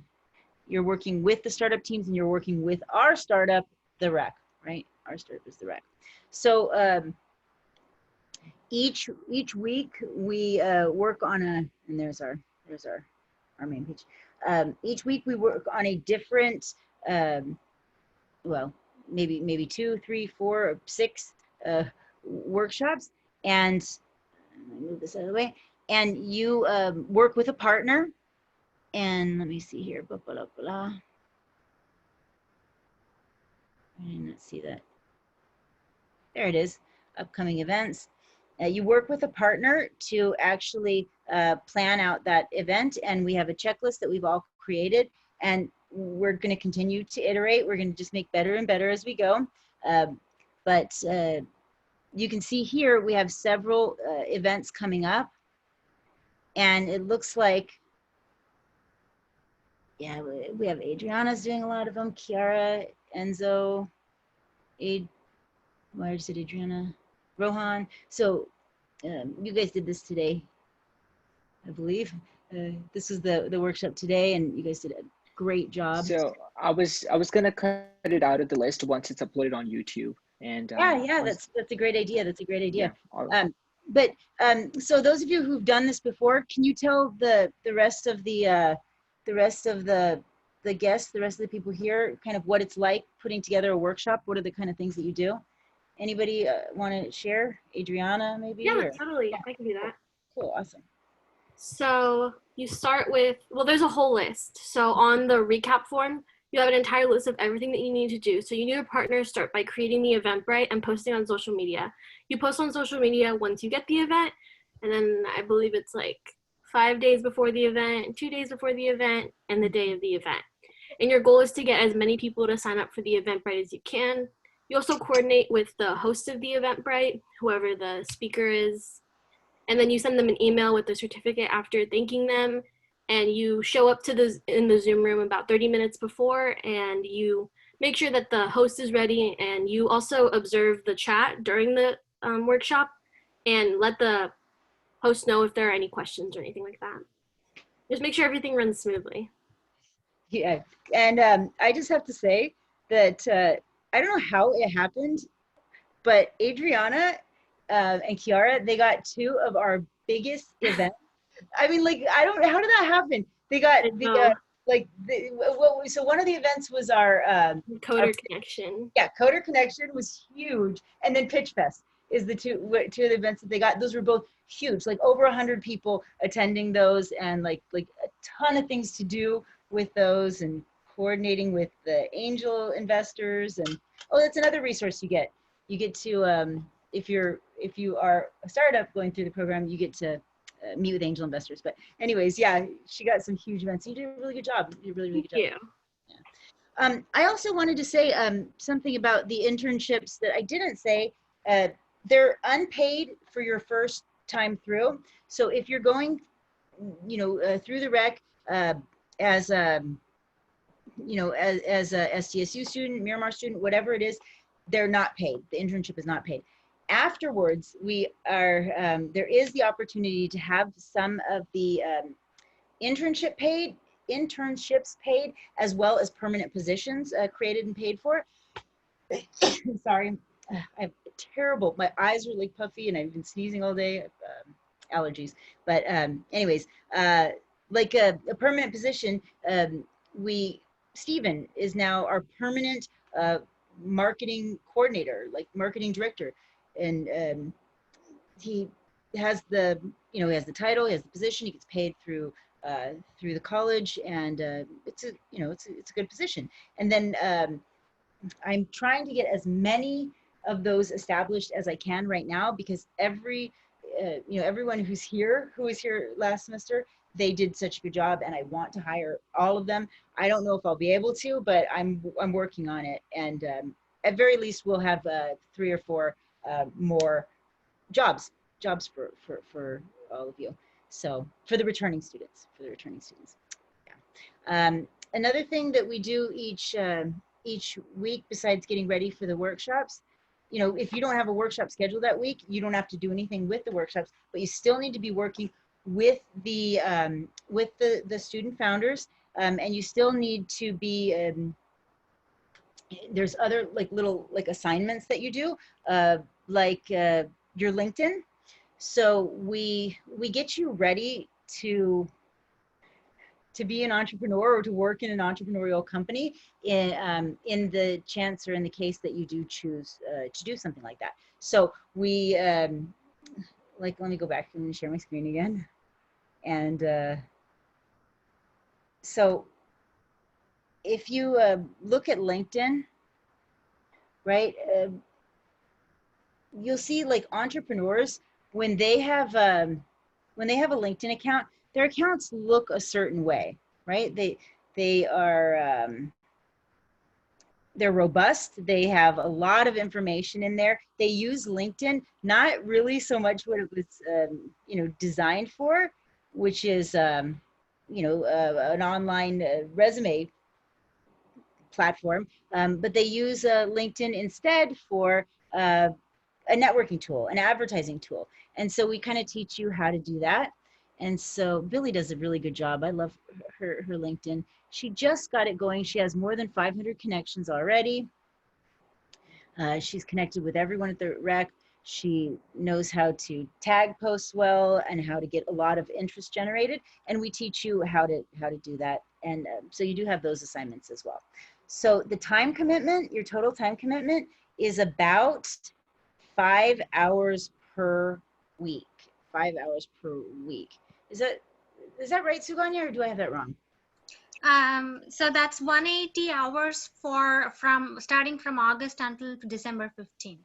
startup teams, and you're working with our startup, the REC, right? Our startup is the REC. So each week we work on and there's our main page. Each week we work on a different, well, maybe 2, 3, 4, or 6 workshops, and let me move this out of the way. And you work with a partner, and let me see here. Blah, blah, blah, blah. I did not see that. There it is. Upcoming events. You work with a partner to actually plan out that event, and we have a checklist that we've all created, and we're going to continue to iterate. We're going to just make better and better as we go. But you can see here we have several events coming up, and it looks like, yeah, we have Adriana's doing a lot of them, Kiara, Enzo, why did I say Adriana? Rohan. So you guys did this today, I believe. This was the workshop today, and you guys did a great job. So I was gonna cut it out of the list once it's uploaded on YouTube. And yeah, that's a great idea. That's a great idea. Yeah, but so those of you who've done this before, can you tell the rest of the guests, the rest of the people here, kind of what it's like putting together a workshop? What are the kind of things that you do? Anybody want to share? Adriana, maybe? Yeah, or? totally. I can do that. Cool, awesome. So you start with, well, there's a whole list. So on the recap form, you have an entire list of everything that you need to do. So you need a partner. Start by creating the Eventbrite and posting on social media. You post on social media once you get the event, and then I believe it's like 5 days before the event, 2 days before the event, and the day of the event. And your goal is to get as many people to sign up for the Eventbrite as you can. You also coordinate with the host of the Eventbrite, whoever the speaker is, and then you send them an email with a certificate after thanking them, and you show up in the Zoom room about 30 minutes before, and you make sure that the host is ready, and you also observe the chat during the workshop and let the host know if there are any questions or anything like that. Just make sure everything runs smoothly. Yeah, and I just have to say that I don't know how it happened, but Adriana and Kiara, they got 2 of our biggest events. I mean, like, I don't, how did that happen? They got so one of the events was our Coder Connection. Yeah, Coder Connection was huge, and then Pitch Fest is the two of the events that they got. Those were both huge, like over 100 people attending those, and like a ton of things to do with those, and coordinating with the angel investors. And oh, that's another resource you get. You get to if you are a startup going through the program, you get to meet with angel investors. But anyways, yeah, she got some huge events. You did a really good job. You did a really good job. Yeah. I also wanted to say something about the internships that I didn't say. They're unpaid for your first time through. So if you're going, through the rec as you know, as a SDSU student, Miramar student, whatever it is, they're not paid. The internship is not paid. Afterwards, we are, there is the opportunity to have some of the internships paid, as well as permanent positions created and paid for. Sorry, I have terrible, my eyes are like puffy and I've been sneezing all day, allergies. But anyways, like a permanent position, Stephen is now our permanent marketing coordinator, like marketing director. And he has the, you know, he has the title, he has the position, he gets paid through the college, and it's a, you know, it's a good position. And then I'm trying to get as many of those established as I can right now, because every, you know, everyone who was here last semester, they did such a good job, and I want to hire all of them. I don't know if I'll be able to, but I'm working on it. And at very least, we'll have 3 or 4 more jobs for all of you. So for the returning students, yeah. Another thing that we do each week, besides getting ready for the workshops, you know, if you don't have a workshop scheduled that week, you don't have to do anything with the workshops, but you still need to be working with the student founders, and you still need to be, there's other like little like assignments that you do, like your LinkedIn. So we get you ready to be an entrepreneur or to work in an entrepreneurial company in the chance or in the case that you do choose to do something like that. So we like, let me go back and share my screen again. And so if you look at LinkedIn, right, you'll see like entrepreneurs, when they have a LinkedIn account, their accounts look a certain way, right? They are they're robust. They have a lot of information in there. They use LinkedIn, not really so much what it was you know, designed for, which is you know, an online resume platform, but they use LinkedIn instead for a networking tool, an advertising tool. And so we kind of teach you how to do that. And so Billy does a really good job. I love her LinkedIn. She just got it going. She has more than 500 connections already. She's connected with everyone at the rec. She knows how to tag posts well and how to get a lot of interest generated. And we teach you how to do that. And so you do have those assignments as well. So the time commitment, your total time commitment, is about 5 hours per week. 5 hours per week. Is that right, Suganya, or do I have that wrong? So that's 180 hours starting from August until December 15th.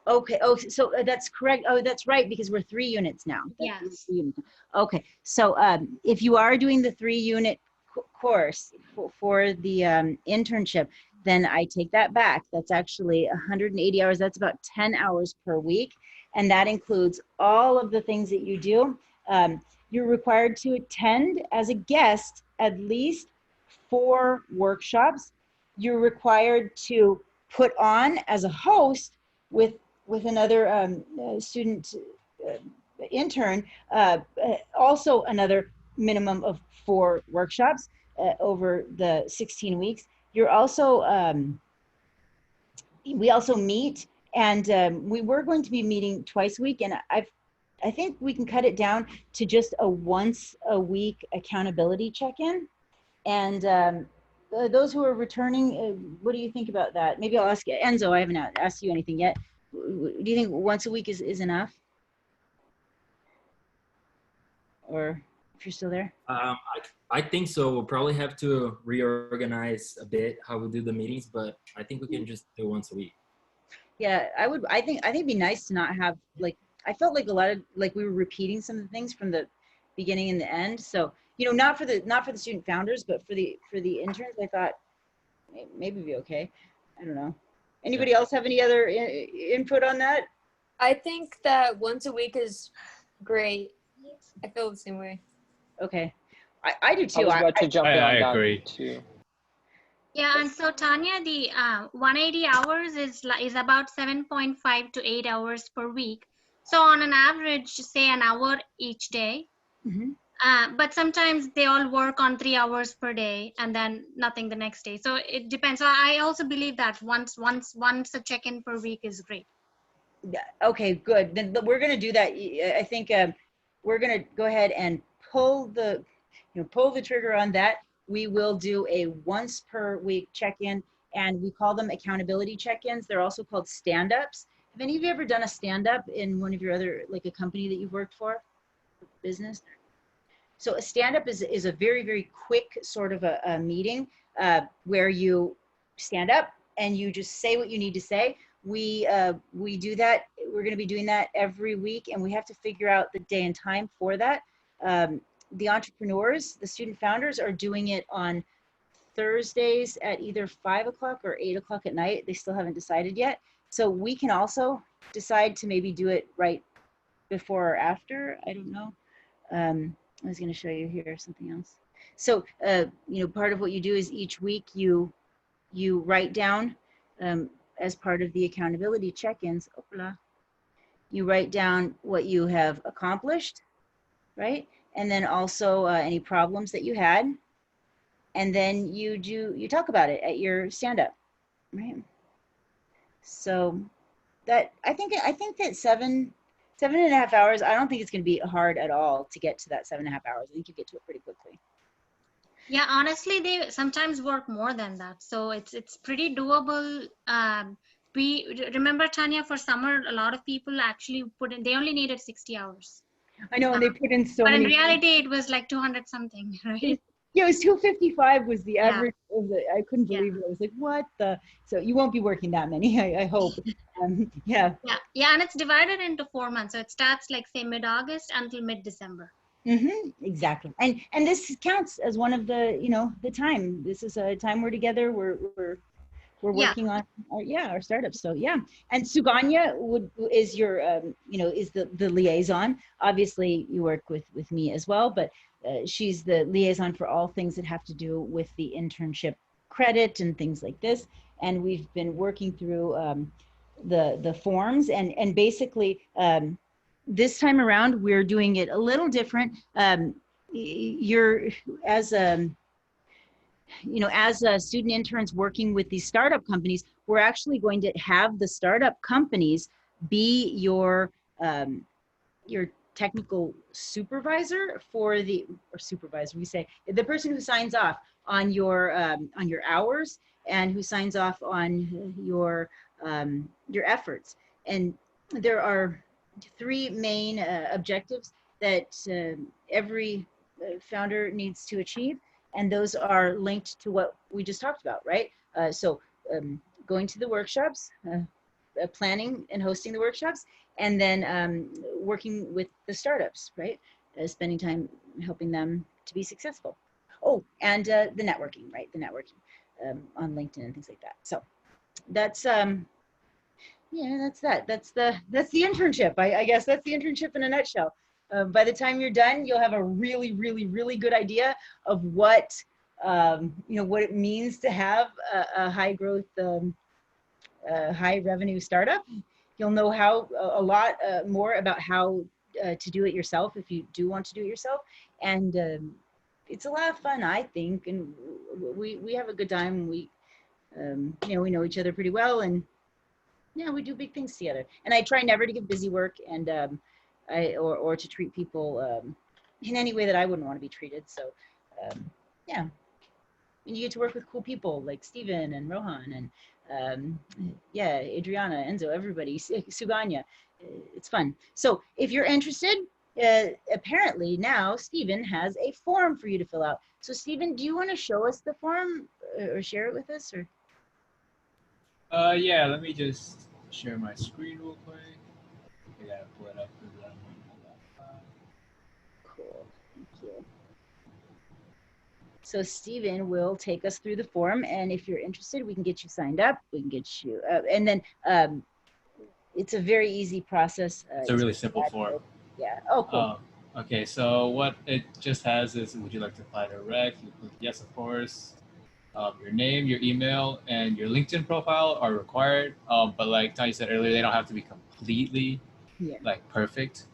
Okay. Oh, so that's correct. Oh, that's right, because we're 3 units now. Yes. Okay. So if you are doing the 3-unit course for the internship, then I take that back. That's actually 180 hours. That's about 10 hours per week. And that includes all of the things that you do. You're required to attend as a guest at least 4 workshops. You're required to put on as a host with another student intern, also another minimum of 4 workshops over the 16 weeks. You're also, we also meet, and we were going to be meeting twice a week, and I think we can cut it down to just a once a week accountability check-in. And those who are returning, what do you think about that? Maybe I'll ask Enzo. I haven't asked you anything yet. Do you think once a week is enough? Or if you're still there? I think so. We'll probably have to reorganize a bit how we do the meetings, but I think we can just do once a week. Yeah, I think it'd be nice to not have, like, I felt like a lot of, like, we were repeating some of the things from the beginning and the end. So, you know, not for the student founders, but for the interns, I thought maybe it'd be okay. I don't know. Anybody else have any other input on that? I think that once a week is great. I feel the same way. Okay. I do too. I was about to jump in on I that agree too. Yeah, and so Tanya, the 180 hours is about 7.5 to 8 hours per week. So on an average, say an hour each day. But sometimes they all work on 3 hours per day and then nothing the next day. So it depends. So I also believe that once a check-in per week is great. Yeah, okay, good. Then we're going to do that. I think we're going to go ahead and pull the trigger on that. We will do a once per week check-in, and we call them accountability check-ins. They're also called stand-ups. Have any of you ever done a stand-up in one of your other, like a company that you've worked for, business? So a stand-up is a very, very quick sort of a meeting where you stand up and you just say what you need to say. We do that. We're going to be doing that every week, and we have to figure out the day and time for that. The entrepreneurs, the student founders, are doing it on Thursdays at either 5 o'clock or 8 o'clock at night. They still haven't decided yet. So we can also decide to maybe do it right before or after. I don't know. I was going to show you here something else. So, part of what you do is each week you write down, as part of the accountability check-ins, you write down what you have accomplished, right? And then also any problems that you had. And then you talk about it at your stand-up, right? So that, I think that 7.5 hours, I don't think it's going to be hard at all to get to that 7.5 hours. I think you get to it pretty quickly. Yeah, honestly, they sometimes work more than that. So it's pretty doable. We remember, Tanya, for summer, a lot of people actually they only needed 60 hours. I know, and they put in so many. But in reality, it was like 200 something, right? Yeah, it was 255 was the average. I couldn't believe it. I was like, what the? So you won't be working that many, I hope. Yeah. Yeah, and it's divided into 4 months. So it starts like say mid-August until mid-December. Exactly. And this counts as one of the, the time. This is a time we're together. We're working on our startups. So yeah. And Suganya is your is the liaison. Obviously you work with me as well, but she's the liaison for all things that have to do with the internship credit and things like this. And we've been working through the forms and basically this time around we're doing it a little different. You're as student interns working with these startup companies, we're actually going to have the startup companies be your technical supervisor we say the person who signs off on your hours and who signs off on your efforts. And there are 3 main objectives that every founder needs to achieve. And those are linked to what we just talked about, right? So going to the workshops, planning and hosting the workshops, and then working with the startups, right? Spending time helping them to be successful. Oh, and the networking, right? The networking on LinkedIn and things like that. So that's that's that. That's the internship. I guess that's the internship in a nutshell. By the time you're done, you'll have a really, really, really good idea of what what it means to have a high growth, high revenue startup. You'll know how a lot more about how to do it yourself if you do want to do it yourself, and it's a lot of fun, I think, and we have a good time. We we know each other pretty well, and yeah, we do big things together. And I try never to give busy work and or to treat people in any way that I wouldn't want to be treated. So yeah, and you get to work with cool people like Steven and Rohan and yeah, Adriana, Enzo, everybody, Suganya. It's fun. So if you're interested, apparently now Steven has a form for you to fill out. So Steven, do you want to show us the form or share it with us? Or yeah, let me just share my screen real quick. I gotta pull it up. Cool, thank you. So Steven will take us through the form, and if you're interested, we can get you signed up. We can get you, and then it's a very easy process. It's a really simple form. Yeah. Oh, cool. Okay, so what it just has is, would you like to apply to REC? You click yes, of course. Your name, your email, and your LinkedIn profile are required. But like Tanya said earlier, they don't have to be completely like perfect.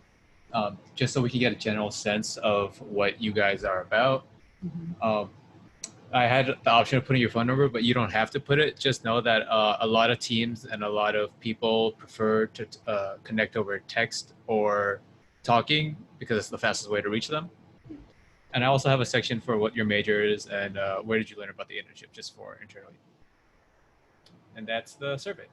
Just so we can get a general sense of what you guys are about. I had the option of putting your phone number, but you don't have to put it. Just know that a lot of teams and a lot of people prefer to connect over text or talking because it's the fastest way to reach them. And I also have a section for what your major is and where did you learn about the internship, just for internally. And that's the survey.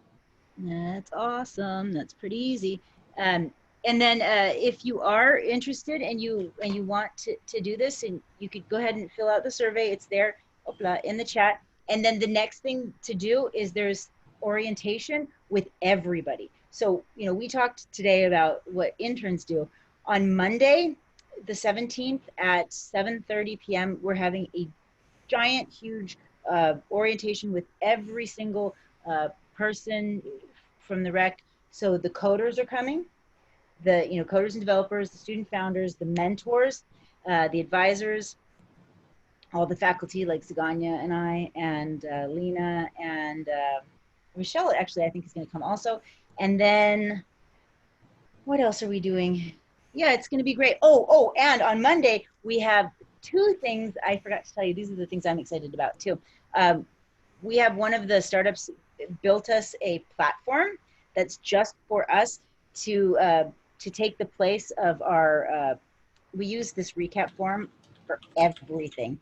That's awesome. That's pretty easy. And then if you are interested and you want to do this, and you could go ahead and fill out the survey. It's there in the chat. And then the next thing to do is there's orientation with everybody. So, you know, we talked today about what interns do. On Monday, the 17th at 7:30 p.m., we're having a giant, huge orientation with every single person from the rec. So the coders are coming, the coders and developers, the student founders, the mentors, the advisors, all the faculty like Zaganya and I, and Lena and Michelle. Actually, I think is going to come also. And then what else are we doing? Yeah, it's going to be great. Oh, and on Monday we have two things I forgot to tell you. These are the things I'm excited about too. We have one of the startups built us a platform that's just for us to take the place of our, we use this recap form for everything.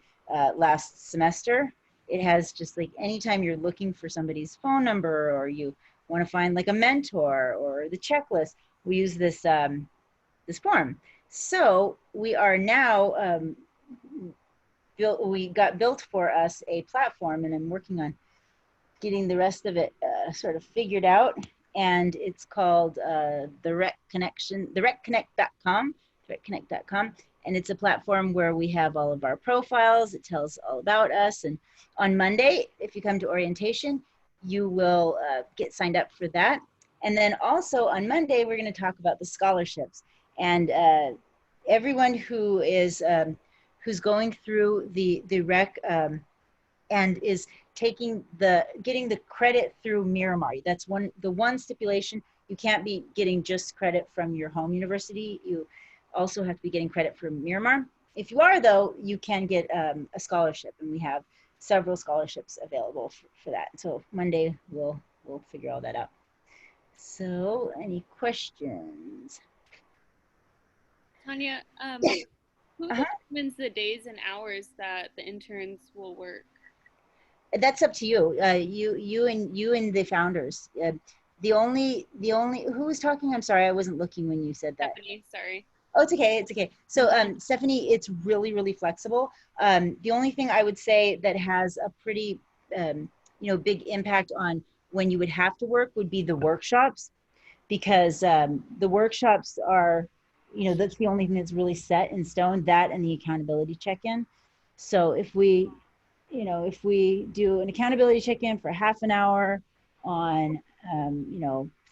Last semester, it has just like anytime you're looking for somebody's phone number or you want to find like a mentor or the checklist, we use this this form. So we are now we got built for us a platform, and I'm working on getting the rest of it sort of figured out. And it's called TheRECConnect.com, TheRECConnect.com. And it's a platform where we have all of our profiles. It tells all about us. And on Monday, if you come to orientation, you will get signed up for that. And then also on Monday, we're going to talk about the scholarships. And everyone who is who's going through the rec and is getting the credit through Miramar. That's the one stipulation. You can't be getting just credit from your home university. You also have to be getting credit from Miramar. If you are, though, you can get a scholarship, and we have several scholarships available for that. So Monday we'll figure all that out. So any questions? Tanya, who determines the days and hours that the interns will work? That's up to you. You and the founders. The only who was talking? I'm sorry, I wasn't looking when you said that. Stephanie, sorry. Oh, it's okay. It's okay. So, Stephanie, it's really flexible. The only thing I would say that has a pretty, big impact on when you would have to work would be the workshops, because the workshops are, that's the only thing that's really set in stone. That and the accountability check-in. So if we do an accountability check-in for half an hour on,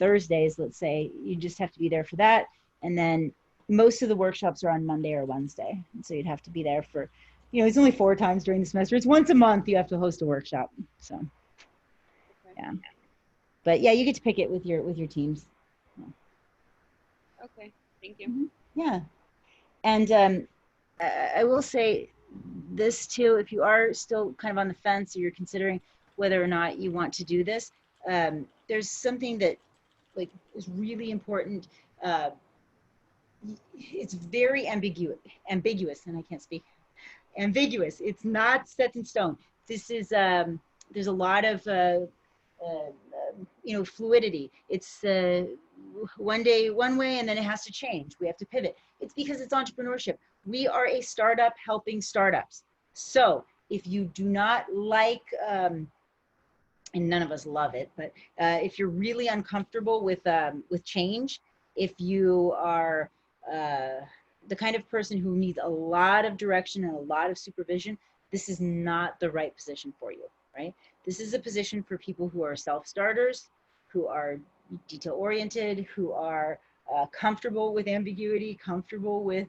Thursdays, let's say, you just have to be there for that. And then most of the workshops are on Monday or Wednesday. And so you'd have to be there for, it's only 4 times during the semester. It's once a month you have to host a workshop. So, yeah. But yeah, you get to pick it with your teams. Okay, thank you. Yeah. And I will say this too, if you are still kind of on the fence or you're considering whether or not you want to do this, there's something that is really important. It's very ambiguous, and I can't speak. Ambiguous. It's not set in stone. This is there's a lot of fluidity. It's one day one way, and then it has to change. We have to pivot. It's because it's entrepreneurship. We are a startup helping startups. So if you do not like, and none of us love it, but if you're really uncomfortable with change, if you are the kind of person who needs a lot of direction and a lot of supervision, this is not the right position for you, right? This is a position for people who are self-starters, who are detail-oriented, who are comfortable with ambiguity, comfortable with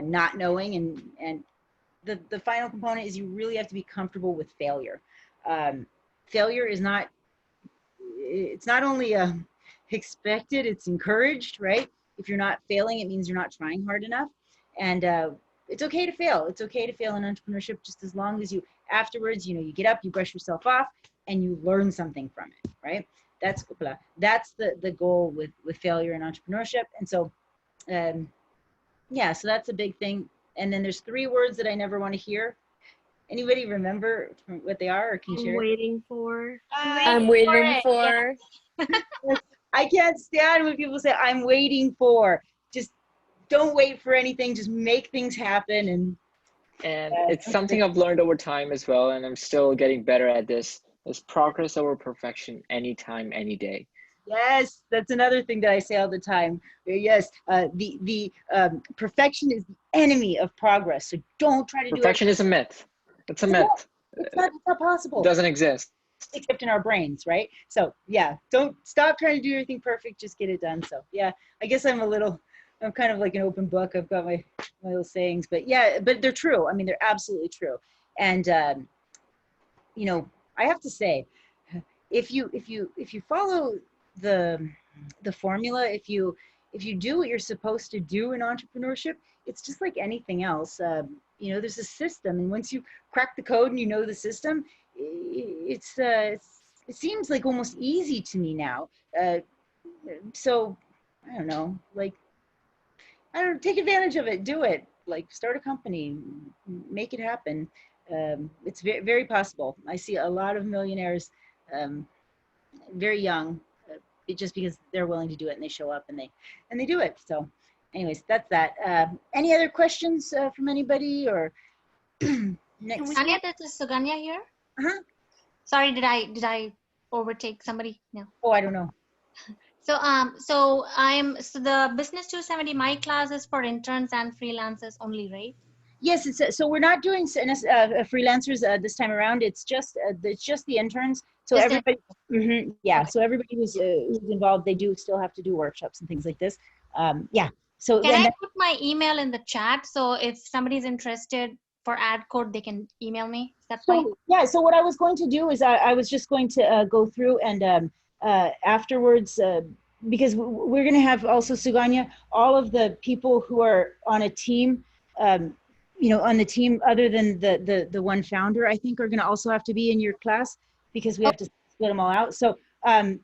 not knowing, and the final component is you really have to be comfortable with failure. Failure is not, it's not only expected, it's encouraged, right? If you're not failing, it means you're not trying hard enough. And it's okay to fail. It's okay to fail in entrepreneurship, just as long as you afterwards, you know, you get up, you brush yourself off, and you learn something from it, right? That's the goal with failure in entrepreneurship. And so, yeah, so that's a big thing. And then there's 3 words that I never want to hear. Anybody remember what they are, or can you share? Waiting for. I'm waiting for. I can't stand when people say, I'm waiting for. Just don't wait for anything. Just make things happen. And it's something I've learned over time as well, and I'm still getting better at this. Is progress over perfection, anytime, any day. Yes, that's another thing that I say all the time. Yes, the perfection is the enemy of progress. So don't try to do it. Perfection is a myth. It's a myth. It's not possible. It doesn't exist. Except in our brains, right? So yeah, don't stop trying to do everything perfect. Just get it done. So yeah, I guess I'm kind of like an open book. I've got my little sayings, but yeah, but they're true. I mean, they're absolutely true. And you know, I have to say, if you follow the formula, if you do what you're supposed to do in entrepreneurship, it's just like anything else. You know, there's a system, and once you crack the code and you know the system, it seems like almost easy to me now. So I don't know, like, I don't know, take advantage of it, do it, like start a company, make it happen. It's very, very possible. I see a lot of millionaires, very young, just because they're willing to do it, and they show up and they do it. So anyways, that's that. Any other questions from anybody, or next? Suganya, this is Suganya here. Sorry, did I overtake somebody? No. Oh, I don't know. So so the Business 270, my class is for interns and freelancers only, right? Yes, so we're not doing freelancers this time around. It's just the interns. So Just everybody, yeah. Okay. So everybody who's involved, they do still have to do workshops and things like this. Yeah. So can I put my email in the chat? So if somebody's interested for ad code, they can email me. Is that fine? Yeah. So what I was going to do is I was just going to go through and afterwards, because we're going to have also, Suganya, all of the people who are on a team, you know, on the team other than the one founder, I think, are going to also have to be in your class, because we have to split them all out. So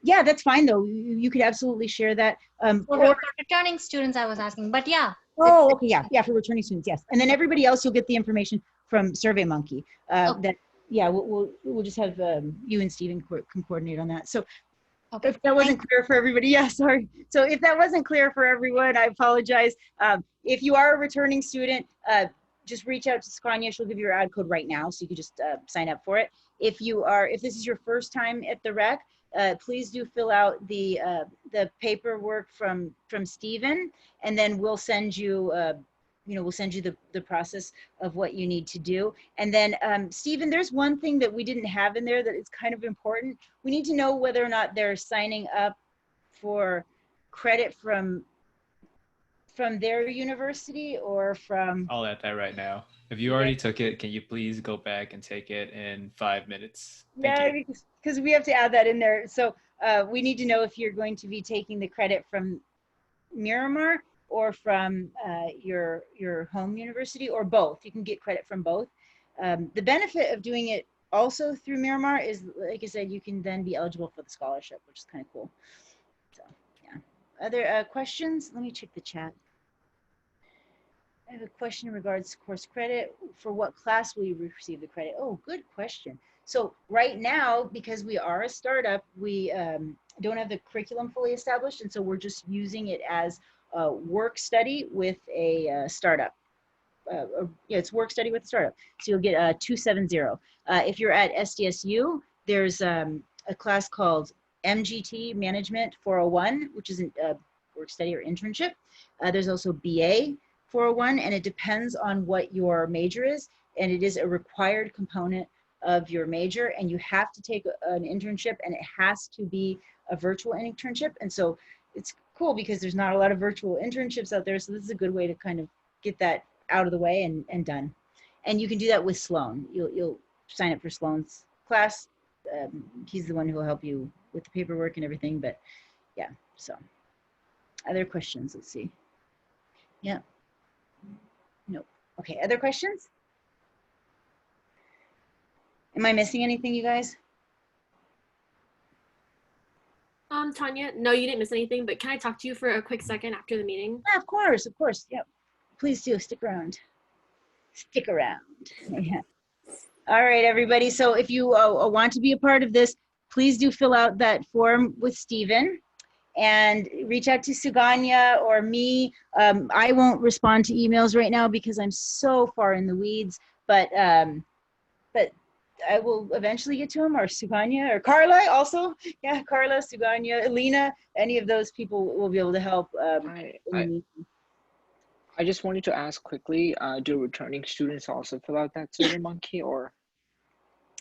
yeah, that's fine though. You could absolutely share that. For returning students, I was asking, but yeah. Oh, okay, yeah, for returning students, yes. And then everybody else, you'll get the information from SurveyMonkey. That, yeah, we'll just have you and Stephen can coordinate on that. So if that wasn't clear for everybody, yeah, sorry. So if that wasn't clear for everyone, I apologize. If you are a returning student, just reach out to Suganya. She'll give you your ad code right now, so you can just sign up for it. If this is your first time at the Rec, please do fill out the paperwork from Stephen, and then we'll send you we'll send you the process of what you need to do. And then Stephen, there's one thing that we didn't have in there that is kind of important. We need to know whether or not they're signing up for credit from their university or from. I'll add that right now. If you already took it, can you please go back and take it in 5 minutes? Yeah, because we have to add that in there. So we need to know if you're going to be taking the credit from Miramar or from your home university, or both. You can get credit from both. The benefit of doing it also through Miramar is, like I said, you can then be eligible for the scholarship, which is kind of cool. So yeah. Other questions? Let me check the chat. I have a question in regards to course credit. For what class will you receive the credit? Oh, good question. So right now, because we are a startup, we don't have the curriculum fully established, and so we're just using it as a work study with a startup. Yeah, it's work study with a startup. So you'll get a 270. If you're at SDSU, there's a class called MGT, Management 401, which is a work study or internship. There's also BA 401, and it depends on what your major is, and it is a required component of your major, and you have to take an internship, and it has to be a virtual internship. And so it's cool because there's not a lot of virtual internships out there, so this is a good way to kind of get that out of the way and done. And you can do that with Sloan. You'll sign up for Sloan's class, he's the one who will help you with the paperwork and everything. But yeah, so other questions? Let's see. Yeah. Nope. Okay, other questions? Am I missing anything, you guys? Tanya, no, you didn't miss anything, but can I talk to you for a quick second after the meeting? Yeah, of course, of course. Yep. Please do stick around. Stick around. Yeah. All right, everybody. So if you want to be a part of this, please do fill out that form with Stephen and reach out to Suganya or me. I won't respond to emails right now because I'm so far in the weeds, but I will eventually get to him, or Suganya or Carla also. Yeah, Carla, Suganya, Elena, any of those people will be able to help. I just wanted to ask quickly, do returning students also fill out that SurveyMonkey, or?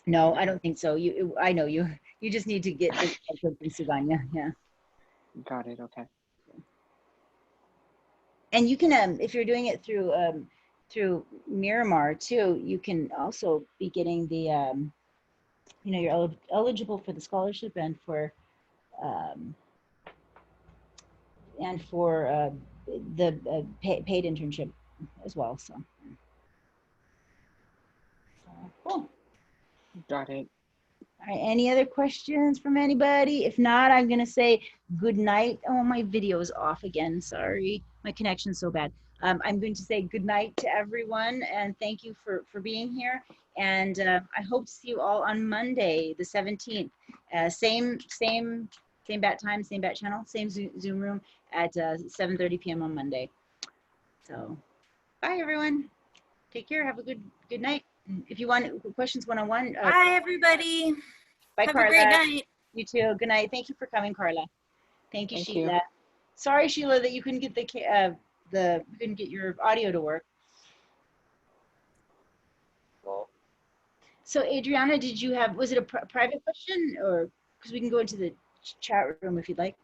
No, I don't think so. I know you. You just need to get the from Suganya. Yeah. Got it. Okay. And you can, if you're doing it through Miramar too, you can also be getting the, you know, you're eligible for the scholarship and for the paid internship as well. So. Cool. Got it. All right, any other questions from anybody? If not, I'm gonna say good night. Oh, my video is off again, sorry. My connection's so bad. I'm going to say good night to everyone and thank you for being here. And I hope to see you all on Monday, the 17th. Same bat time, same bat channel, same Zoom room at 7:30 p.m. on Monday. So, bye everyone. Take care, have a good night. If you want questions one-on-one. Bye, everybody. Bye, Have Carla. a great night. You too. Good night. Thank you for coming, Carla. Thank you, Thank Sheila. you. Sorry, Sheila, that you couldn't get you couldn't get your audio to work. So, Adriana, did you have? Was it a private question, or because we can go into the chat room if you'd like?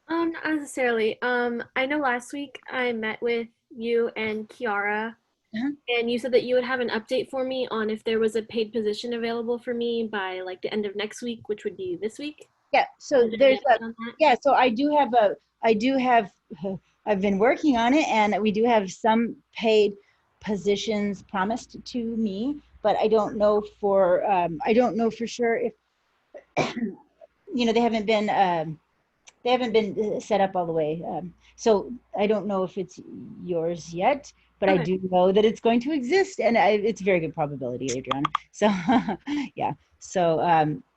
Not necessarily. I know last week I met with you and Kiara, and you said that you would have an update for me on if there was a paid position available for me by like the end of next week, which would be this week. Yeah. So there's so I've been working on it, and we do have some paid positions promised to me, but I don't know for sure if you know they haven't been set up all the way. So I don't know if it's yours yet, but I do know that it's going to exist, and it's a very good probability, Adriana. So yeah. So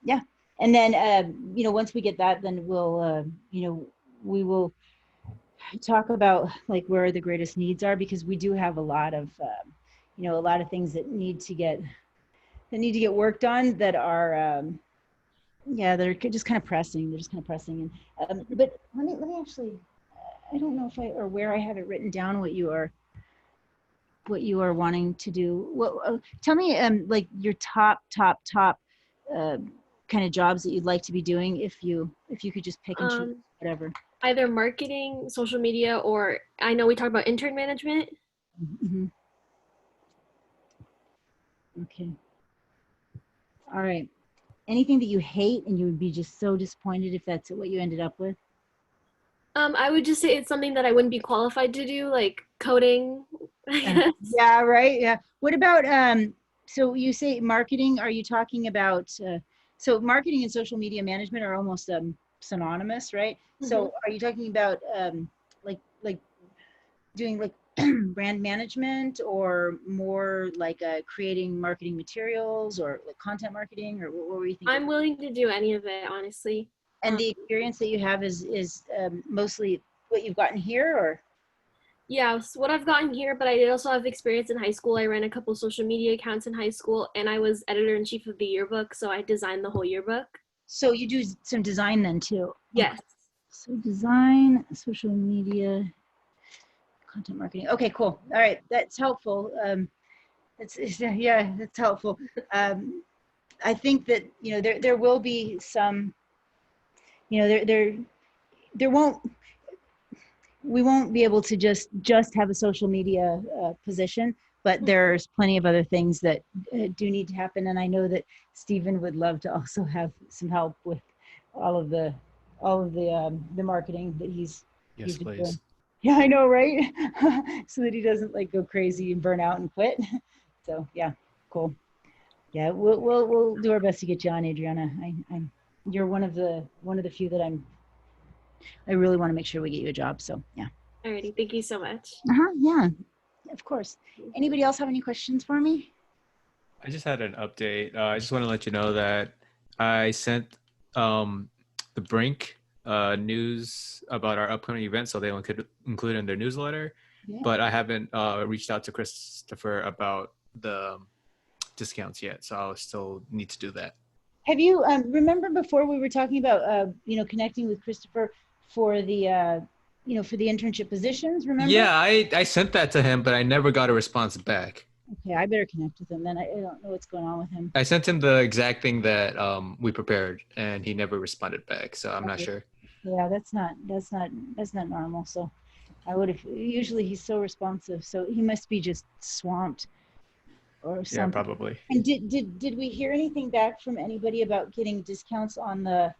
yeah. And then you know, once we get that, then we'll you know, we will talk about like where the greatest needs are, because we do have a lot of you know, a lot of things that need to get worked on that are yeah, they're just kind of pressing. They're just kind of pressing. And but let me actually, I don't know if where I have it written down what you are wanting to do. Well, tell me like your top kind of jobs that you'd like to be doing if you could just pick and choose whatever. Either marketing, social media, or I know we talked about intern management. Mm-hmm. Okay. All right. Anything that you hate and you would be just so disappointed if that's what you ended up with? I would just say it's something that I wouldn't be qualified to do, like coding. Yeah, right. Yeah. What about so you say marketing, are you talking about so marketing and social media management are almost synonymous, right? So are you talking about like doing like brand management, or more like creating marketing materials, or like content marketing, or what were you thinking? I'm willing to do any of it, honestly. And the experience that you have is mostly what you've gotten here, or? Yeah, so what I've gotten here, but I did also have experience in high school. I ran a couple social media accounts in high school, and I was editor-in-chief of the yearbook, so I designed the whole yearbook. So you do some design then too? Yes. Okay. So design, social media, content marketing. Okay, cool. All right, that's helpful. Yeah, that's helpful. I think that, you know, there will be some, you know, we won't be able to just have a social media position, but there's plenty of other things that do need to happen. And I know that Stephen would love to also have some help with all of the marketing that he's been please. doing. Yeah, I know, right? So that he doesn't like go crazy and burn out and quit. So yeah, cool. Yeah, we'll do our best to get you on, Adriana. You're one of the few that I really want to make sure we get you a job. So yeah. Alrighty, thank you so much. Yeah, of course. Anybody else have any questions for me? I just had an update. I just want to let you know that I sent the Brink news about our upcoming event, so they could include it in their newsletter. Yeah. But I haven't reached out to Christopher about the discounts yet, so I'll still need to do that. Have you remember before we were talking about connecting with Christopher for the for the internship positions? Remember? Yeah, I sent that to him, but I never got a response back. Okay, I better connect with him then. I don't know what's going on with him. I sent him the exact thing that we prepared, and he never responded back. So I'm not sure. Yeah, that's not normal. So I would have. Usually he's so responsive, so he must be just swamped or something. Yeah, probably. And did we hear anything back from anybody about getting discounts on the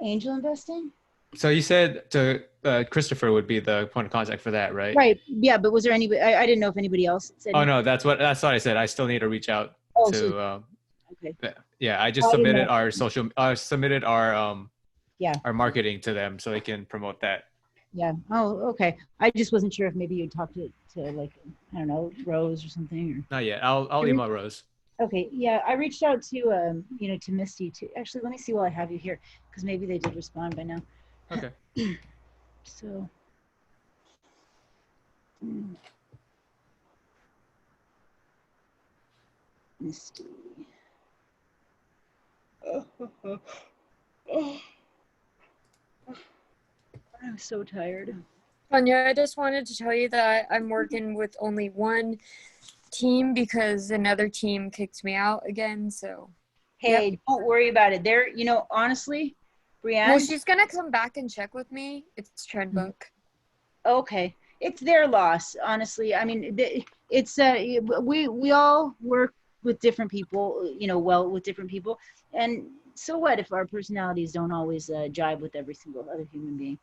angel investing? So you said to Christopher would be the point of contact for that, right? Right. Yeah, but was there anybody? I didn't know if anybody else said. Oh no, that's what I said. I still need to reach out to. Okay. Yeah, I just submitted our submitted our our marketing to them so they can promote that. Yeah. Oh, okay. I just wasn't sure if maybe you'd talk to like, I don't know, Rose or something. Or... Not yet. I'll email Rose. Okay. Yeah, I reached out to to Misty too. Actually, let me see while I have you here, because maybe they did respond by now. Okay. So. Misty. I'm so tired. Tanya, I just wanted to tell you that I'm working with only one team because another team kicked me out again. So, hey, don't worry about it. They're, honestly, Brianne. Well, she's gonna come back and check with me. It's trend book. Okay, it's their loss. Honestly, I mean, it's we all work with different people. Well, with different people, and so what if our personalities don't always jive with every single other human being?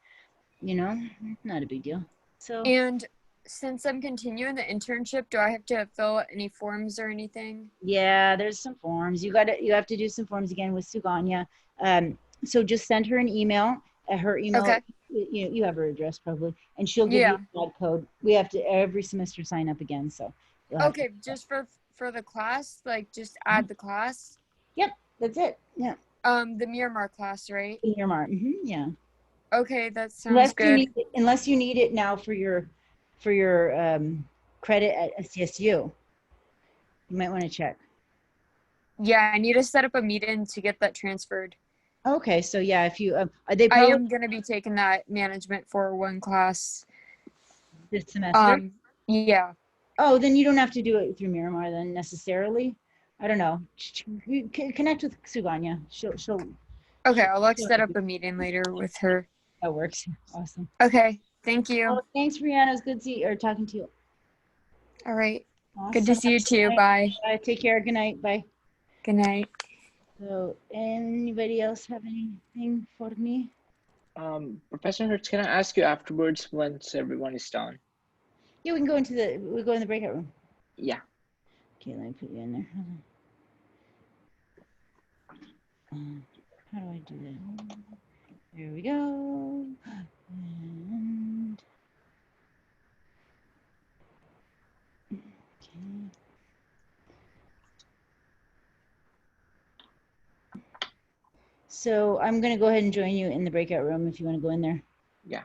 Not a big deal. So. And since I'm continuing the internship, do I have to fill out any forms or anything? Yeah, there's some forms. You have to do some forms again with Suganya. So just send her an email. Her email. Okay. You have her address probably, and she'll give you a code. We have to every semester sign up again. So. Okay, just for the class, like just add the class. Yep, that's it. Yeah. The Miramar class, right? Miramar. Yeah. Okay, that sounds good. Unless you need it now for your credit at SDSU, you might want to check. Yeah, I need to set up a meeting to get that transferred. Okay, so yeah, if you I am going to be taking that management 401 class this semester. Yeah. Oh, then you don't have to do it through Miramar then necessarily. I don't know. Connect with Suganya. She'll. Okay, I'll set up a meeting later with her. That works. Awesome. Okay, thank you. Oh, thanks, Brianna. It was good talking to you. All right. Awesome. Good to see you too. Bye. Take care. Good night. Bye. Good night. So, anybody else have anything for me? Professor Hertz, can I ask you afterwards once everyone is done? Yeah, we go in the breakout room. Yeah. Okay, let me put you in there. How do I do that? There we go. And okay. So I'm going to go ahead and join you in the breakout room if you want to go in there. Yeah.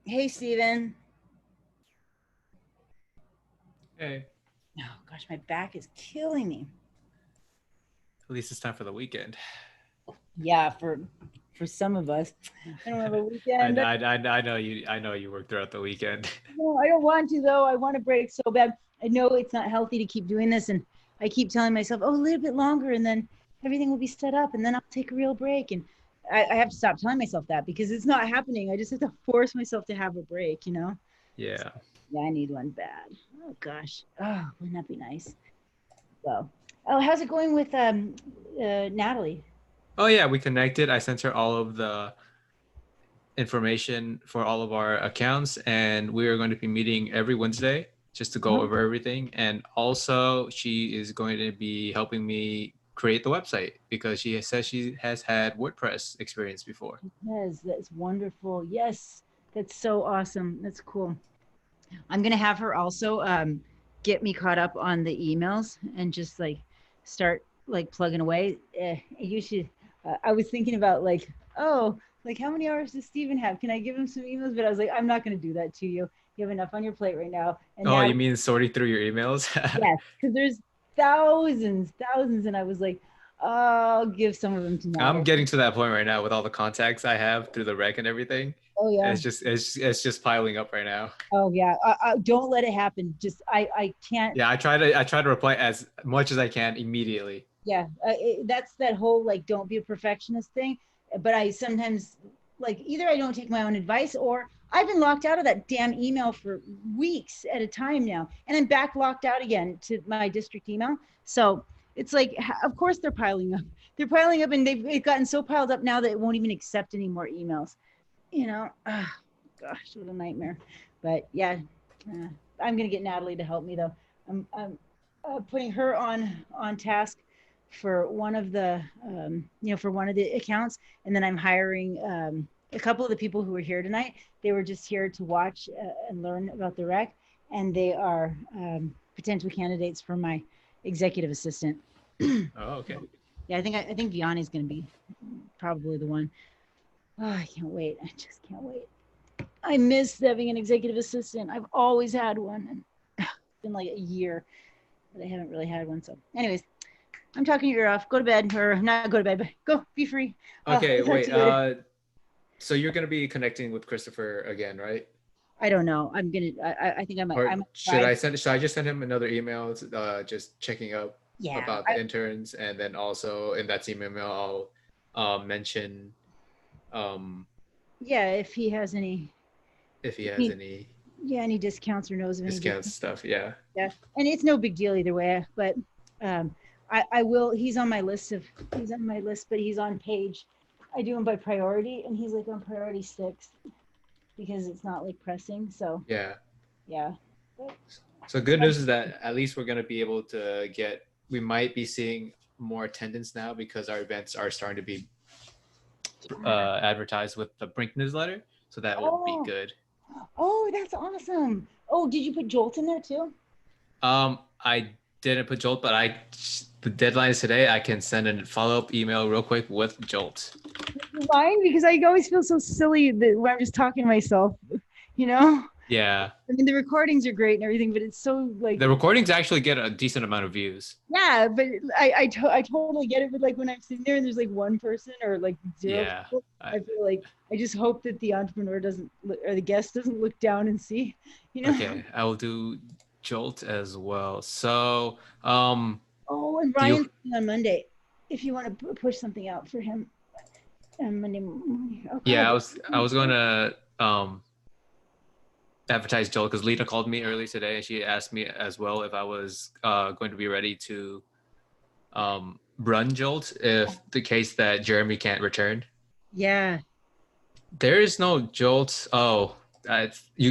Hey, Steven. Hey. Oh gosh, my back is killing me. At least it's time for the weekend. Yeah, for some of us. I don't have a weekend. I know you. I know you work throughout the weekend. No, I don't want to though. I want to break so bad. I know it's not healthy to keep doing this, and I keep telling myself, oh, a little bit longer, and then everything will be set up, and then I'll take a real break. And I have to stop telling myself that because it's not happening. I just have to force myself to have a break, you know? Yeah. Yeah, I need one bad. Oh gosh. Oh, wouldn't that be nice? So, oh, how's it going with Natalie? Oh yeah, we connected. I sent her all of the information for all of our accounts, and we are going to be meeting every Wednesday just to go over everything. And also, she is going to be helping me create the website because she says she has had WordPress experience before. Yes, that's wonderful. Yes, that's so awesome. That's cool. I'm gonna have her also get me caught up on the emails and just like start like plugging away. You should. I was thinking about like, oh, like how many hours does Steven have? Can I give him some emails? But I was like, I'm not gonna do that to you. You have enough on your plate right now. And Oh, now, you mean sorting through your emails? yes, because there's thousands, and I was like, I'll give some of them to Natalie. I'm getting to that point right now with all the contacts I have through the rec and everything. Oh yeah. It's just piling up right now. Oh yeah. Don't let it happen. Just I can't. Yeah, I try to reply as much as I can immediately. Yeah, that's that whole like don't be a perfectionist thing. But I sometimes like either I don't take my own advice or I've been locked out of that damn email for weeks at a time now, and I'm back locked out again to my district email. So it's like, of course they're piling up. They're piling up, and they've gotten so piled up now that it won't even accept any more emails. You know, gosh, what a nightmare. But yeah, I'm gonna get Natalie to help me though. I'm putting her on task for one of the for one of the accounts, and then I'm hiring a couple of the people who were here tonight. They were just here to watch and learn about the rec, and they are potential candidates for my executive assistant. Oh, okay. Yeah, I think Vianney's going to be probably the one. Oh, I can't wait. I just can't wait. I miss having an executive assistant. I've always had one, and it's been like a year that I haven't really had one. So anyways, I'm talking your ear off. Go to bed, or not go to bed, but go be free. Okay, wait. So you're gonna be connecting with Christopher again, right? I don't know. I think I might. Or should I just send him another email, just checking up about the interns, and then also in that same email I'll mention. Yeah, if he has any. Yeah, any discounts or knows of any discounts stuff. Yeah. Yeah, and it's no big deal either way. But I will. He's on my list, but he's on page. I do him by priority, and he's like on priority 6 because it's not like pressing. So yeah. But, so good news is that at least we're gonna be able to get. We might be seeing more attendance now because our events are starting to be advertised with the Brink newsletter. So that will be good. Oh, that's awesome. Oh, did you put Jolt in there too? I didn't put Jolt, but the deadline is today. I can send a follow-up email real quick with Jolt. Mine, because I always feel so silly when I'm just talking to myself, you know? Yeah. I mean, the recordings are great and everything, but it's so like the recordings actually get a decent amount of views. Yeah, but I totally get it. But like when I'm sitting there and there's like one person or like 0 people, I feel like I just hope that the entrepreneur or the guest doesn't look down and see, you know? Okay, I will do Jolt as well. So, oh, and Ryan's on Monday. If you want to push something out for him on Monday morning. Okay. Yeah, I was gonna advertise Jolt because Lita called me earlier today and she asked me as well if I was going to be ready to run Jolt if the case that Jeremy can't return. Yeah. There is no Jolt. Oh,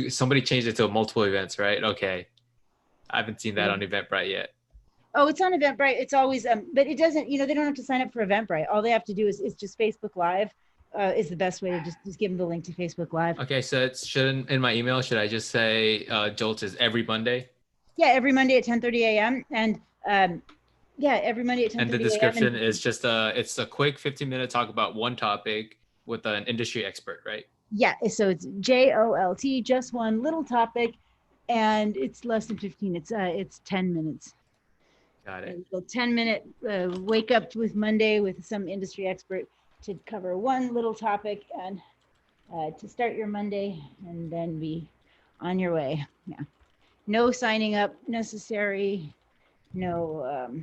somebody changed it to multiple events, right? Okay. I haven't seen that on Eventbrite yet. Oh, it's on Eventbrite. It's always, but it doesn't, they don't have to sign up for Eventbrite. All they have to do is just Facebook Live is the best way to just give them the link to Facebook Live. Okay, so in my email, should I just say Jolt is every Monday? Yeah, every Monday at 10:30 a.m. And every Monday at 10:30 a.m. And the description is just it's a quick 15-minute talk about one topic with an industry expert, right? Yeah, so it's JOLT, just one little topic, and it's less than 15. It's 10 minutes. Got it. A 10-minute wake up with Monday with some industry expert to cover one little topic and to start your Monday and then be on your way. Yeah. No signing up necessary. No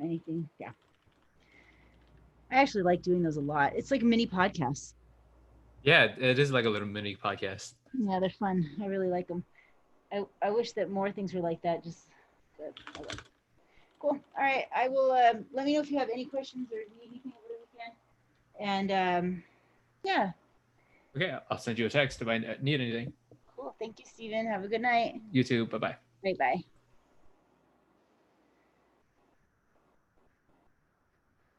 anything. Yeah. I actually like doing those a lot. It's like a mini podcast. Yeah, it is like a little mini podcast. Yeah, they're fun. I really like them. I wish that more things were like that. But I like. Cool. All right. I will let me know if you have any questions or need anything over the weekend. And yeah. Okay, I'll send you a text if I need anything. Cool. Thank you, Steven. Have a good night. You too. Bye-bye. Bye-bye.